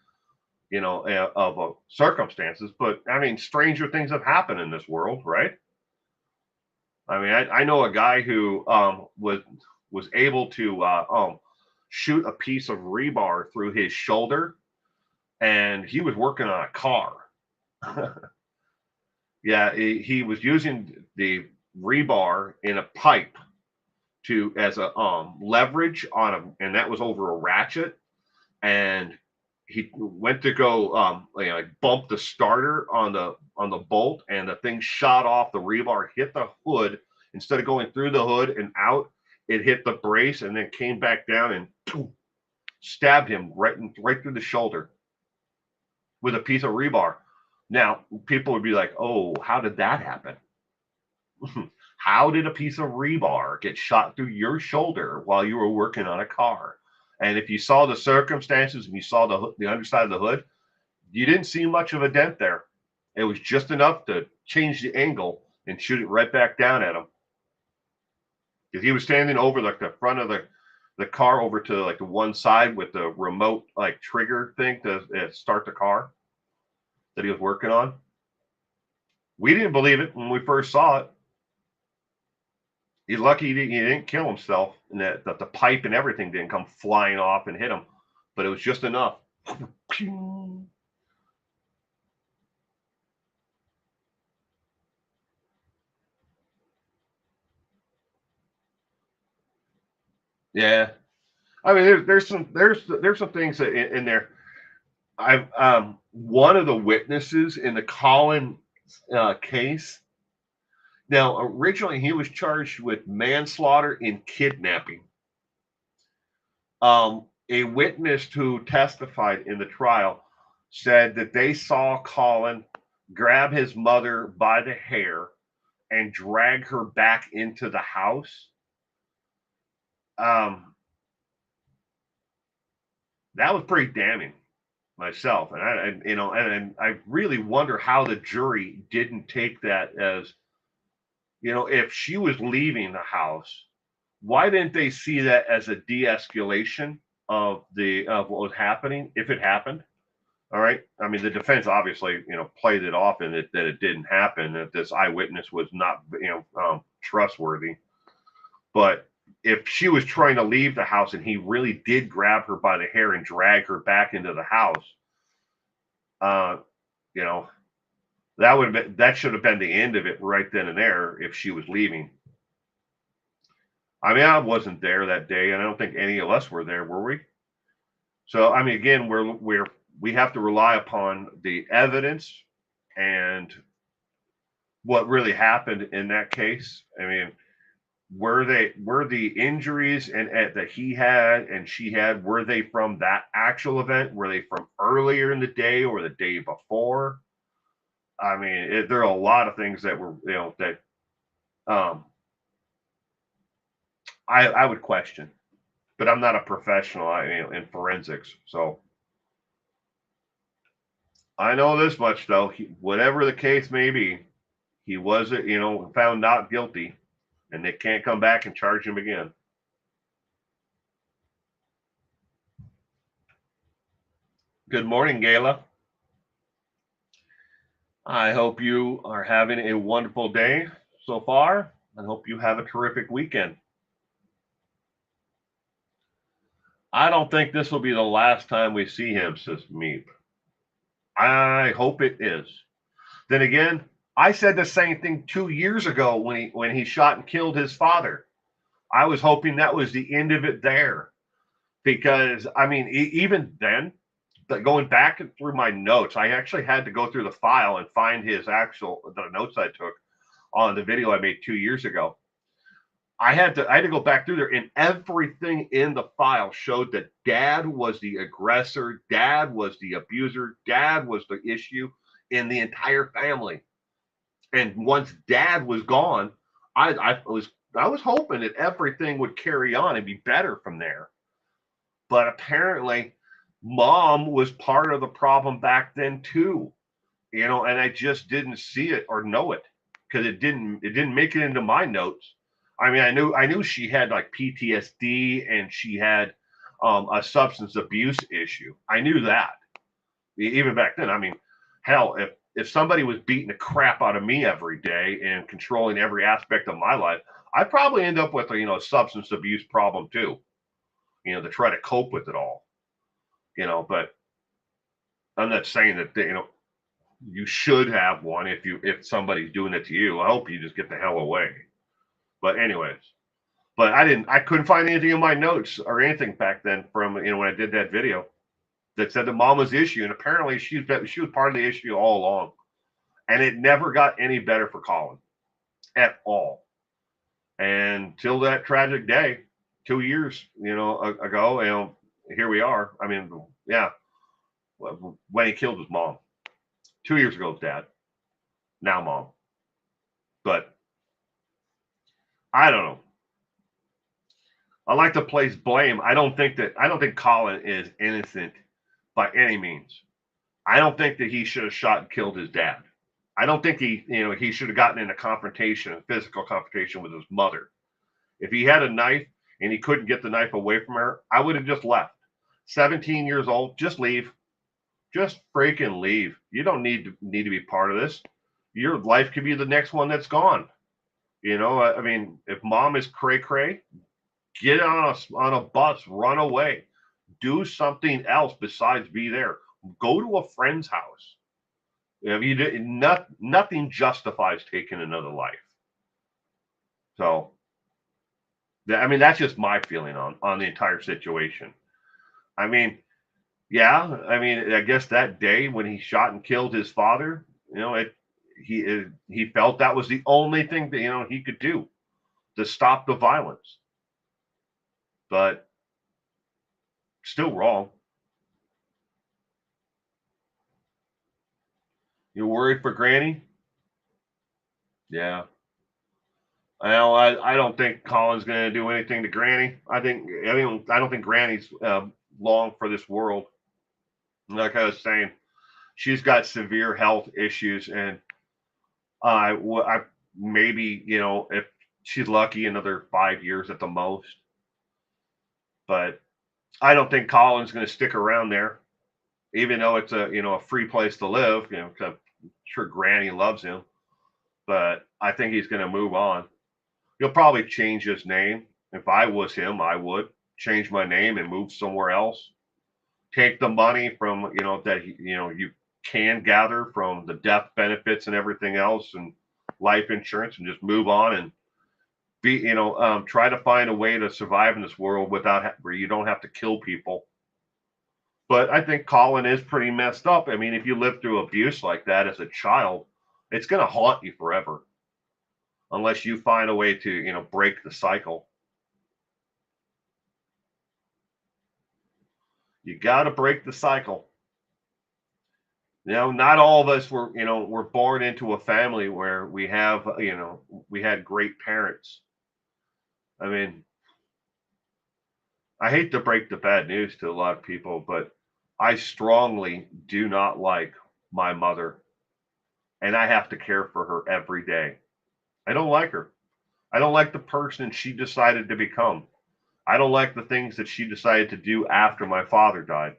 Speaker 1: of circumstances. But I mean, stranger things have happened in this world, right? I mean, I know a guy who was able to shoot a piece of rebar through his shoulder, and he was working on a car. Yeah, he was using the rebar in a pipe to as a leverage on a, and that was over a ratchet, and he went to go bump the starter on the bolt, and the thing shot off. The rebar hit the hood. Instead of going through the hood and out, it hit the brace and then came back down and stabbed him right through the shoulder with a piece of rebar. Now people would be like, oh, how did that happen? How did a piece of rebar get shot through your shoulder while you were working on a car? And if you saw the circumstances and you saw the underside of the hood, you didn't see much of a dent there. It was just enough to change the angle and shoot it right back down at him. Because he was standing over like the front of the car over to like the one side with the remote like trigger thing to start the car that he was working on. We didn't believe it when we first saw it. He's lucky he didn't kill himself, and that the pipe and everything didn't come flying off and hit him, but it was just enough. Yeah, I mean, there's some things that in there. I one of the witnesses in the Colin case. Now, originally he was charged with manslaughter and kidnapping. A witness who testified in the trial said that they saw Colin grab his mother by the hair and drag her back into the house. Um, that was pretty damning myself, and I really wonder how the jury didn't take that as, if she was leaving the house why didn't they see that as a de-escalation of what was happening if it happened? All right. I mean, the defense obviously, played it off and that it didn't happen, that this eyewitness was not, trustworthy. But if she was trying to leave the house and he really did grab her by the hair and drag her back into the house, you know, that should have been the end of it right then and there if she was leaving. I mean, I wasn't there that day, and I don't think any of us were there, were we? So, I mean, again, we have to rely upon the evidence and what really happened in that case. I mean, were the injuries that he had and she had, were they from that actual event? Were they from earlier in the day or the day before? I mean, there are a lot of things that were, that I would question, but I'm not a professional, in forensics, so I know this much though. Whatever the case may be, he was, found not guilty, and they can't come back and charge him again. Good morning, Gayla. I hope you are having a wonderful day so far. I hope you have a terrific weekend. I don't think this will be the last time we see him, says Meep. I hope it is. Then again, I said the same thing 2 years ago when he shot and killed his father. I was hoping that was the end of it there, because I mean, even then, going back through my notes, I actually had to go through the file and find the notes I took on the video I made 2 years ago. I had to go back through there, and everything in the file showed that dad was the aggressor, dad was the abuser, dad was the issue in the entire family. And once dad was gone, I was hoping that everything would carry on and be better from there. But apparently, mom was part of the problem back then too, and I just didn't see it or know it, because it didn't make it into my notes. I mean, I knew she had like PTSD and she had a substance abuse issue. I knew that even back then. I mean, hell, if somebody was beating the crap out of me every day and controlling every aspect of my life, I'd probably end up with a substance abuse problem too, to try to cope with it all. But I'm not saying that you should have one if somebody's doing it to you. I hope you just get the hell away. But anyways, I couldn't find anything in my notes or anything back then from when I did that video that said that mom was the issue, and apparently she was part of the issue all along, and it never got any better for Colin at all until that tragic day 2 years ago. Here we are. I mean, yeah, when he killed his mom 2 years ago, his dad, now mom. But I don't know. I like to place blame. I don't think Colin is innocent by any means. I don't think that he should have shot and killed his dad. I don't think he should have gotten in a physical confrontation with his mother. If he had a knife and he couldn't get the knife away from her, I would have just left. 17 years old, just leave. Just freaking leave. You don't need to be part of this. Your life could be the next one that's gone. I mean, if mom is cray-cray, get on a bus, run away, do something else besides be there. Go to a friend's house. Nothing justifies taking another life. So, I mean, that's just my feeling on the entire situation. I mean, yeah, I mean, I guess that day when he shot and killed his father, he felt that was the only thing that he could do to stop the violence. But still wrong. You worried for Granny? Yeah. I don't think Colin's going to do anything to Granny. I don't think Granny's long for this world. Like I was saying, she's got severe health issues, and I maybe if She's lucky another 5 years at the most. But I don't think Colin's going to stick around there, even though it's a free place to live. 'Cause I'm sure Granny loves him, but I think he's going to move on. He'll probably change his name. If I was him, I would change my name and move somewhere else. Take the money from that you can gather from the death benefits and everything else and life insurance, and just move on and be try to find a way to survive in this world without where you don't have to kill people. But I think Colin is pretty messed up. I mean, if you live through abuse like that as a child, it's going to haunt you forever unless you find a way to break the cycle. You got to break the cycle. Not all of us were born into a family where we had great parents. I mean, I hate to break the bad news to a lot of people, but I strongly do not like my mother, and I have to care for her every day. I don't like her. I don't like the person she decided to become. I don't like the things that she decided to do after my father died,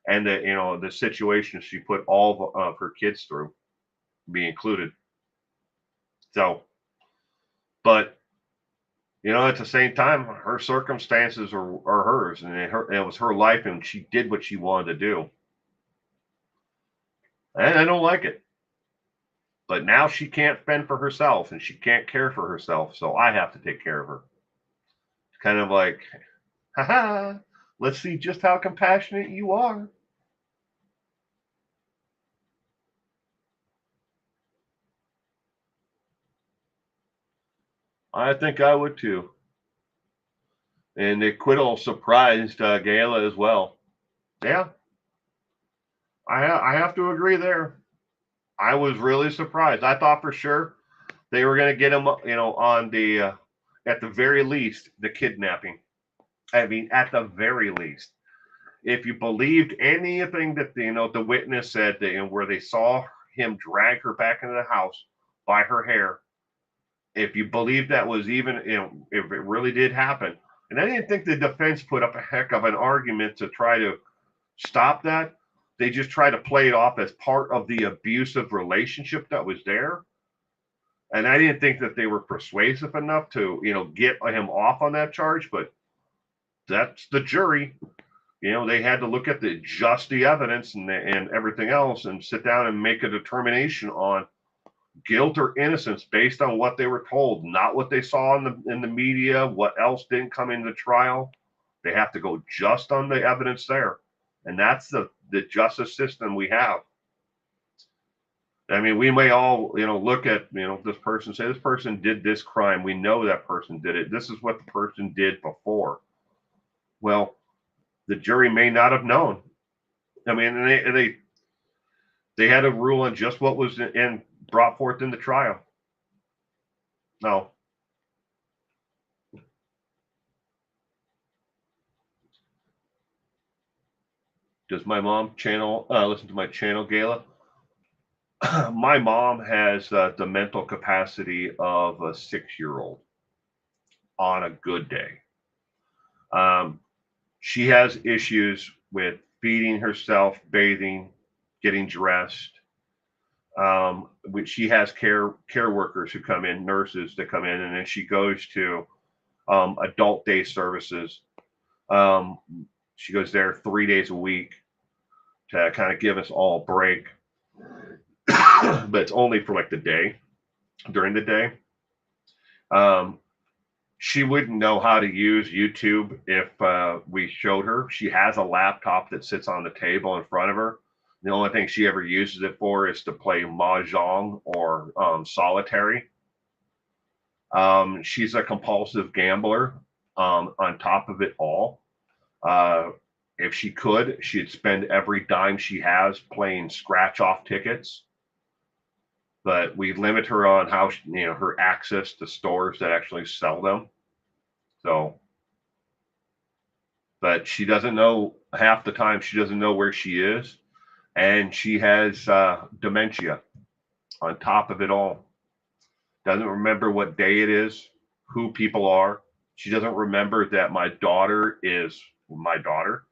Speaker 1: and the situation she put all of her kids through, me included. So, but at the same time, her circumstances are hers, and it was her life, and she did what she wanted to do. And I don't like it. But now she can't fend for herself, and she can't care for herself, so I have to take care of her. It's kind of like, haha, let's see just how compassionate you are. I think I would too. And the acquittal surprised Gayla as well. Yeah, I have to agree there. I was really surprised. I thought for sure they were going to get him, on at the very least, the kidnapping. I mean, at the very least, if you believed anything that the witness said, that, where they saw him drag her back into the house by her hair, if you believe that was even, if it really did happen, and I didn't think the defense put up a heck of an argument to try to stop that. They just try to play it off as part of the abusive relationship that was there. And I didn't think that they were persuasive enough to, get him off on that charge, but that's the jury. They had to look at the evidence and everything else and sit down and make a determination on guilt or innocence based on what they were told, not what they saw in the media, what else didn't come into the trial. They have to go just on the evidence there. And that's the justice system we have. I mean, we may all, look at, this person, say this person did this crime. We know that person did it. This is what the person did before. Well, the jury may not have known. I mean, they had a rule on just what was brought forth in the trial. No. Does my mom listen to my channel, Gayla? My mom has the mental capacity of a 6-year-old on a good day. She has issues with feeding herself, bathing, getting dressed. Which she has care workers who come in, nurses that come in, and then she goes to adult day services. Um, she goes there 3 days a week to kind of give us all a break, but it's only for like the day, during the day. Um, she wouldn't know how to use YouTube if we showed her. She has a laptop that sits on the table in front of her. The only thing she ever uses it for is to play mahjong or solitary. She's a compulsive gambler. On top of it all, if she could, she'd spend every dime she has playing scratch off tickets. But we limit her on how her access to stores that actually sell them. So, but she doesn't know, half the time she doesn't know where she is, and she has dementia on top of it all. Doesn't remember what day it is. who people are. She doesn't remember that my daughter is my daughter.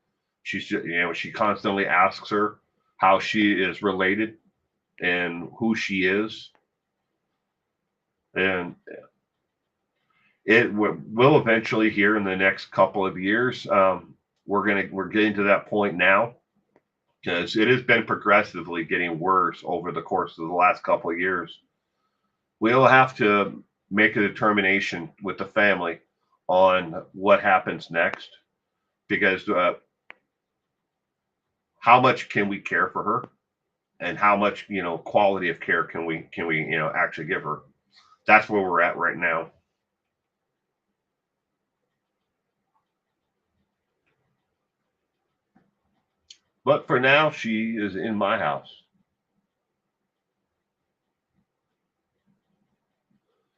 Speaker 1: She's just, she constantly asks her how she is related and who she is. And it will eventually here in the next couple of years. We're getting to that point now because it has been progressively getting worse over the course of the last couple of years. We'll have to make a determination with the family on what happens next because how much can we care for her and how much quality of care can we actually give her. That's where we're at right now. But for now she is in my house.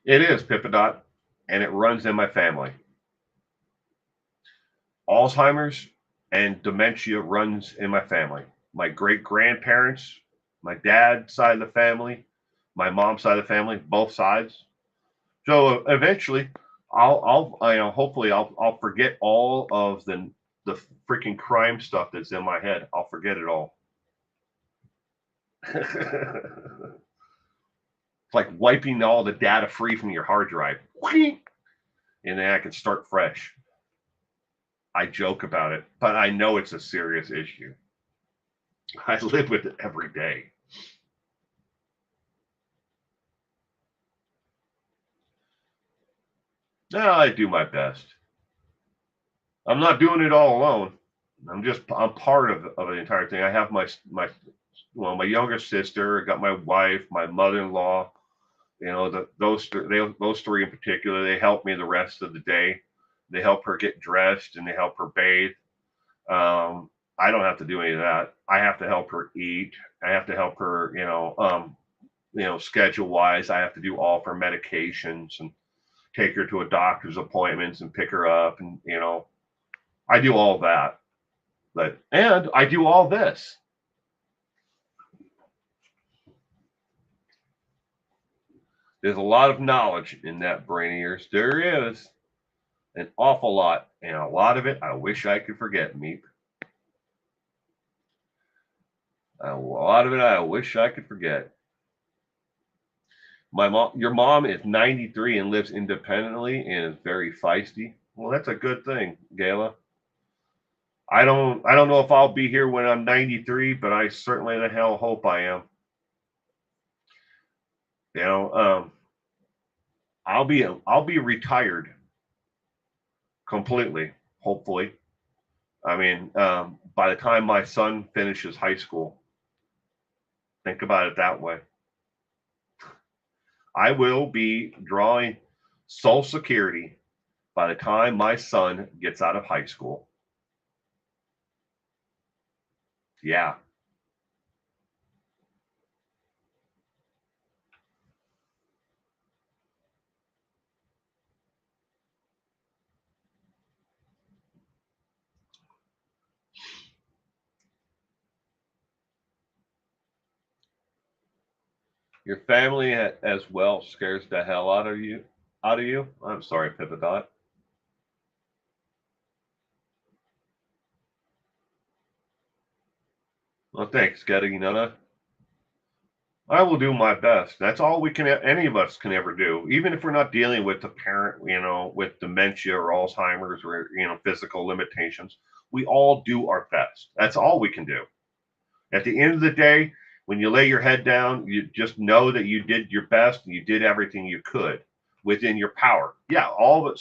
Speaker 1: It is Pippadot, and it runs in my family. Alzheimer's and dementia runs in my family. My great grandparents, my dad's side of the family, my mom's side of the family, both sides. So eventually, hopefully I'll forget all of the freaking crime stuff that's in my head. I'll forget it all. It's like wiping all the data free from your hard drive, and then I can start fresh. I joke about it, but I know it's a serious issue. I live with it every day. No, I do my best. I'm not doing it all alone. I'm part of the entire thing. I have my younger sister. I got my wife, my mother-in-law. Those three in particular. They help me the rest of the day. They help her get dressed and they help her bathe. I don't have to do any of that. I have to help her eat. I have to help her, schedule wise. I have to do all of her medications and take her to a doctor's appointments and pick her up, and I do all that. And I do all this. There's a lot of knowledge in that brain of yours. There is an awful lot, and a lot of it I wish I could forget, Meep. A lot of it I wish I could forget. Your mom is 93 and lives independently and is very feisty. Well, that's a good thing, Gayla. I don't know if I'll be here when I'm 93, but I certainly the hell hope I am. You know, I'll be retired completely, hopefully. I mean, by the time my son finishes high school, think about it that way. I will be drawing Social Security by the time my son gets out of high school. Yeah. Your family as well scares the hell out of you. Out of you. I'm sorry, Pippadot. Well, thanks, Nana. I will do my best. That's all we can. Any of us can ever do, even if we're not dealing with the parent, with dementia or Alzheimer's or physical limitations. We all do our best. That's all we can do. At the end of the day, when you lay your head down, you just know that you did your best and you did everything you could within your power. Yeah, all of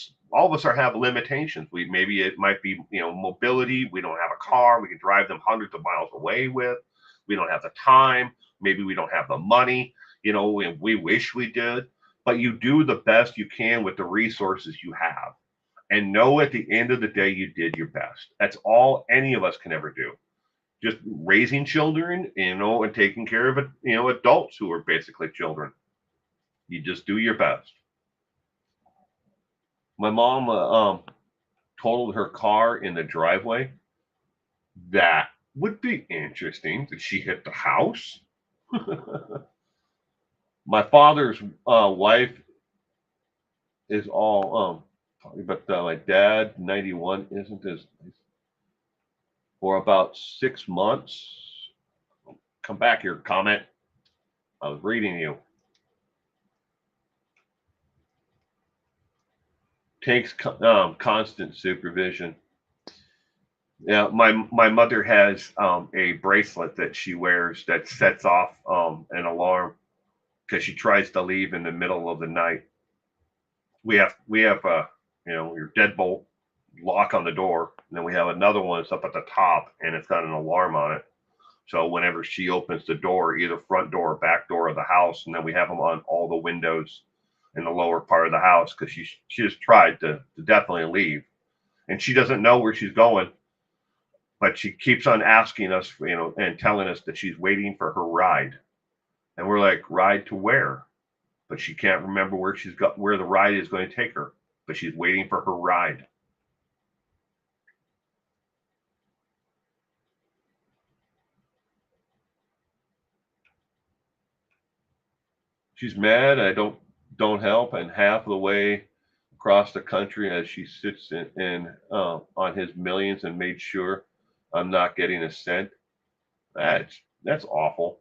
Speaker 1: us have limitations. Maybe it might be mobility. We don't have a car. We can drive them hundreds of miles away with. We don't have the time. Maybe we don't have the money. We wish we did. But you do the best you can with the resources you have, and know at the end of the day you did your best. That's all any of us can ever do. Just raising children, and taking care of adults who are basically children. You just do your best. My mom totaled her car in the driveway. That would be interesting. Did she hit the house? My father's wife is all but my dad 91 isn't as for about 6 months. Come back here, comment. I was reading you. Takes constant supervision. Yeah, my mother has a bracelet that she wears that sets off an alarm because she tries to leave in the middle of the night. We have your deadbolt lock on the door, and then we have another one that's up at the top, and it's got an alarm on it. So whenever she opens the door, either front door or back door of the house, and then we have them on all the windows in the lower part of the house because she has tried to definitely leave, and she doesn't know where she's going, but she keeps on asking us, and telling us that she's waiting for her ride, and we're like, ride to where? But she can't remember where the ride is going to take her, but she's waiting for her ride. She's mad I don't help, and half of the way across the country as she sits in on his millions and made sure I'm not getting a cent. That's awful.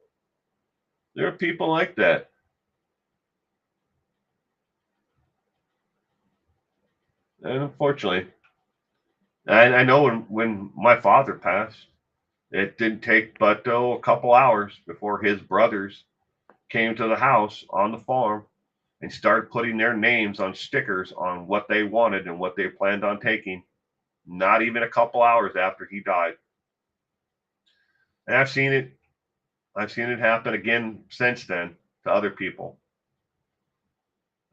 Speaker 1: There are people like that. And unfortunately, I know when my father passed, it didn't take but a couple hours before his brothers came to the house on the farm and started putting their names on stickers on what they wanted and what they planned on taking. Not even a couple hours after he died. And I've seen it. I've seen it happen again since then to other people.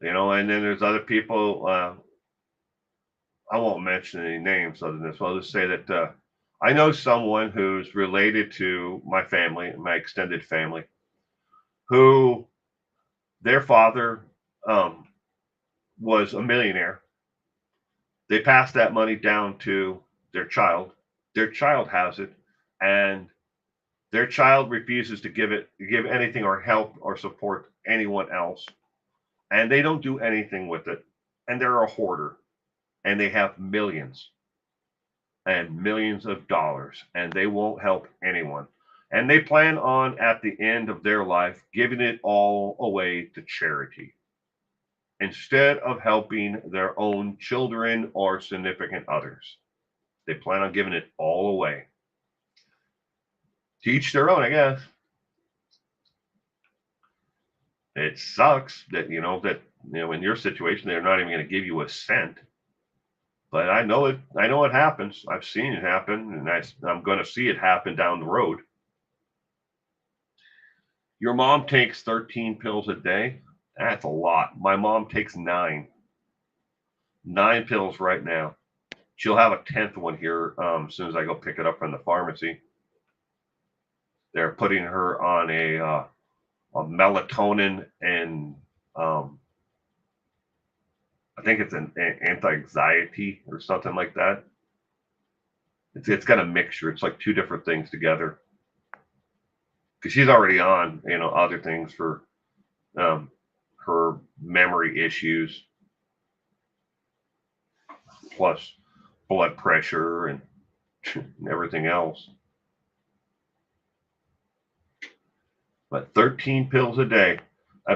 Speaker 1: And then there's other people. I won't mention any names other than this. I'll just say that I know someone who's related to my family, my extended family, who their father was a millionaire. They passed that money down to their child. Their child has it, and their child refuses to give anything or help or support anyone else, and they don't do anything with it. And they're a hoarder, and they have millions and millions of dollars, and they won't help anyone. And they plan on at the end of their life giving it all away to charity instead of helping their own children or significant others. They plan on giving it all away. To each their own, I guess. It sucks that in your situation they're not even going to give you a cent. But I know it. I know it happens. I've seen it happen, and I'm going to see it happen down the road. Your mom takes 13 pills a day. That's a lot. My mom takes 9 pills right now. She'll have a 10th one here as soon as I go pick it up from the pharmacy. They're putting her on a melatonin and I think it's an anti-anxiety or something like that. It's got a mixture. It's like 2 different things together. Because she's already on other things for her memory issues, plus blood pressure and everything else. But 13 pills a day. I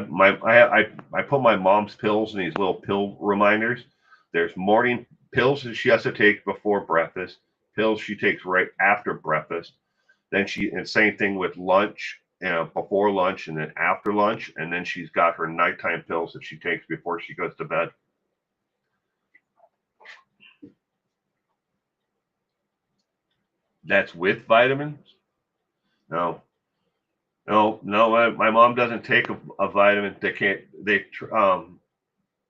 Speaker 1: put my mom's pills in these little pill reminders. There's morning pills that she has to take before breakfast, pills she takes right after breakfast. Then and same thing with lunch, before lunch and then after lunch. And then she's got her nighttime pills that she takes before she goes to bed. That's with vitamins? No. No, my mom doesn't take a vitamin.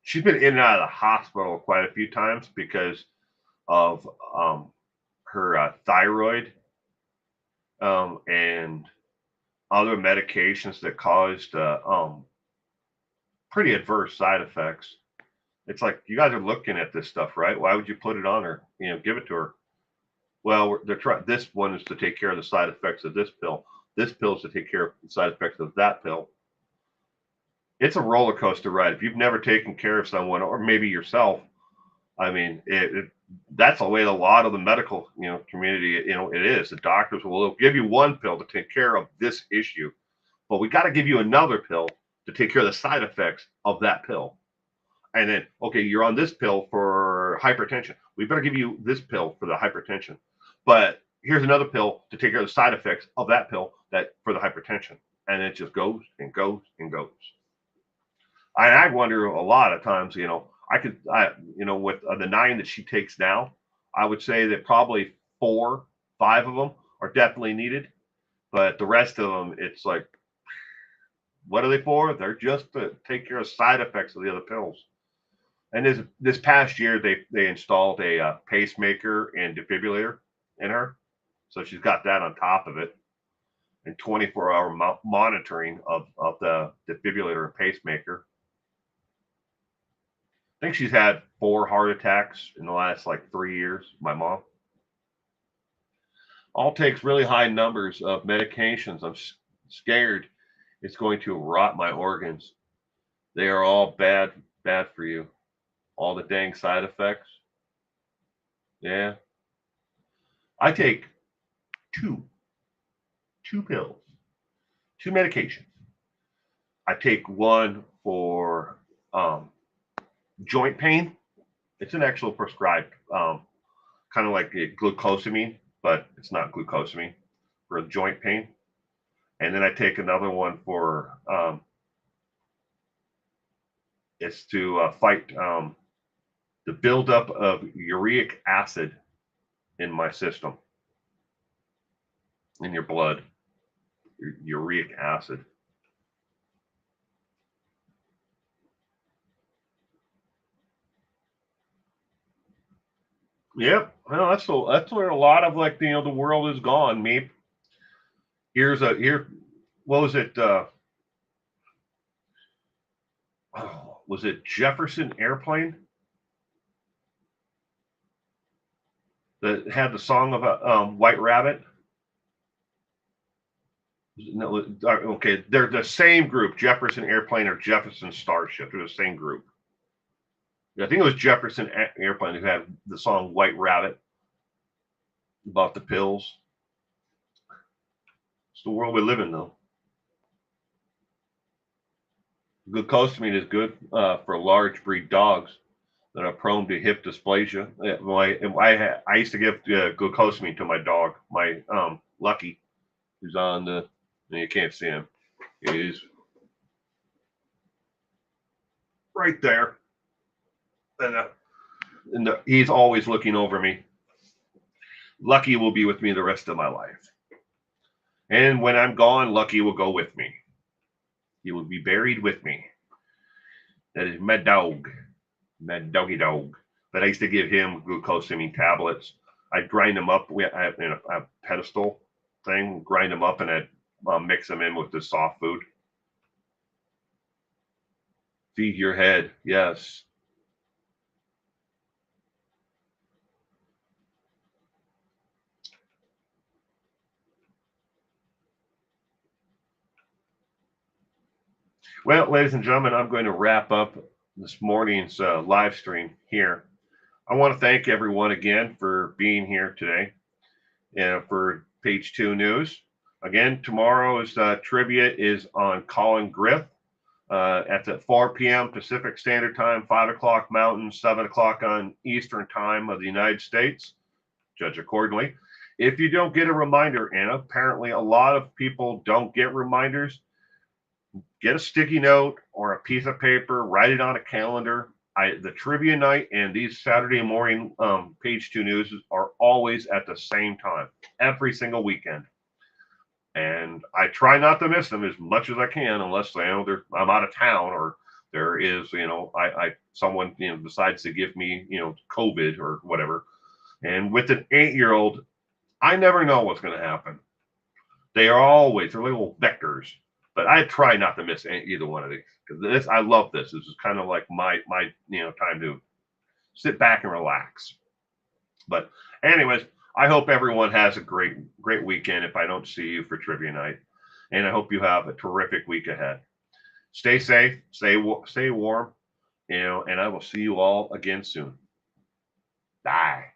Speaker 1: She's been in and out of the hospital quite a few times because of her thyroid and other medications that caused pretty adverse side effects. It's like, you guys are looking at this stuff, right? Why would you put it on her? Give it to her. Well, this one is to take care of the side effects of this pill. This pill is to take care of the side effects of that pill. it's a roller coaster ride. If you've never taken care of someone, or maybe yourself, I mean, that's the way a lot of the medical, community, it is. The doctors will give you one pill to take care of this issue, but we got to give you another pill to take care of the side effects of that pill. And then, okay, you're on this pill for hypertension. We better give you this pill for the hypertension. But here's another pill to take care of the side effects of that pill that for the hypertension. And it just goes and goes and goes. I wonder a lot of times, with the 9 that she takes now, I would say that probably 4, 5 of them are definitely needed. But the rest of them, it's like, what are they for? They're just to take care of side effects of the other pills. And this past year, they installed a pacemaker and defibrillator in her, so she's got that on top of it, and 24-hour monitoring of the defibrillator and pacemaker. I think she's had 4 heart attacks in the last 3 years. My mom. All takes really high numbers of medications. I'm scared it's going to rot my organs. They are all bad for you. All the dang side effects. Yeah. I take two pills, 2 medications. I take one for joint pain. It's an actual prescribed, kind of like glucosamine, but it's not glucosamine for joint pain. And then I take another one for it's to fight the buildup of uric acid in my system, in your blood, uric acid. Yep. Well, that's where a lot of the world is gone. Me. Here. What was it? Was it Jefferson Airplane that had the song about White Rabbit? No, okay, they're the same group, Jefferson Airplane or Jefferson Starship. They're the same group. I think it was Jefferson Airplane who had the song White Rabbit about the pills. It's the world we live in, though. Glucosamine is good for large breed dogs that are prone to hip dysplasia. I used to give glucosamine to my dog, my Lucky, who's on the. You can't see him. He's right there, and he's always looking over me. Lucky will be with me the rest of my life, and when I'm gone, Lucky will go with me. He will be buried with me. That is my dog, my doggy dog. But I used to give him glucosamine tablets. I'd grind them up. I have a pedestal thing, grind them up, and I'd mix them in with the soft food. Feed your head, yes. Well, ladies and gentlemen, I'm going to wrap up this morning's live stream here. I want to thank everyone again for being here today and for Page 2 News. Again, tomorrow's trivia is on Colin Griff. At 4 p.m. Pacific Standard Time, 5 o'clock Mountain, 7 o'clock on Eastern Time of the United States. Judge accordingly. If you don't get a reminder, and apparently a lot of people don't get reminders, get a sticky note or a piece of paper, write it on a calendar. The trivia night and these Saturday morning Page 2 News are always at the same time, every single weekend. And I try not to miss them as much as I can, unless I'm out of town or there is, someone decides to give me, COVID or whatever. And with an 8-year-old, I never know what's going to happen. They're little vectors, but I try not to miss either one of these because I love this. This is kind of like my time to sit back and relax. But anyways, I hope everyone has a great weekend if I don't see you for trivia night. And I hope you have a terrific week ahead. Stay safe, stay warm, and I will see you all again soon. Bye.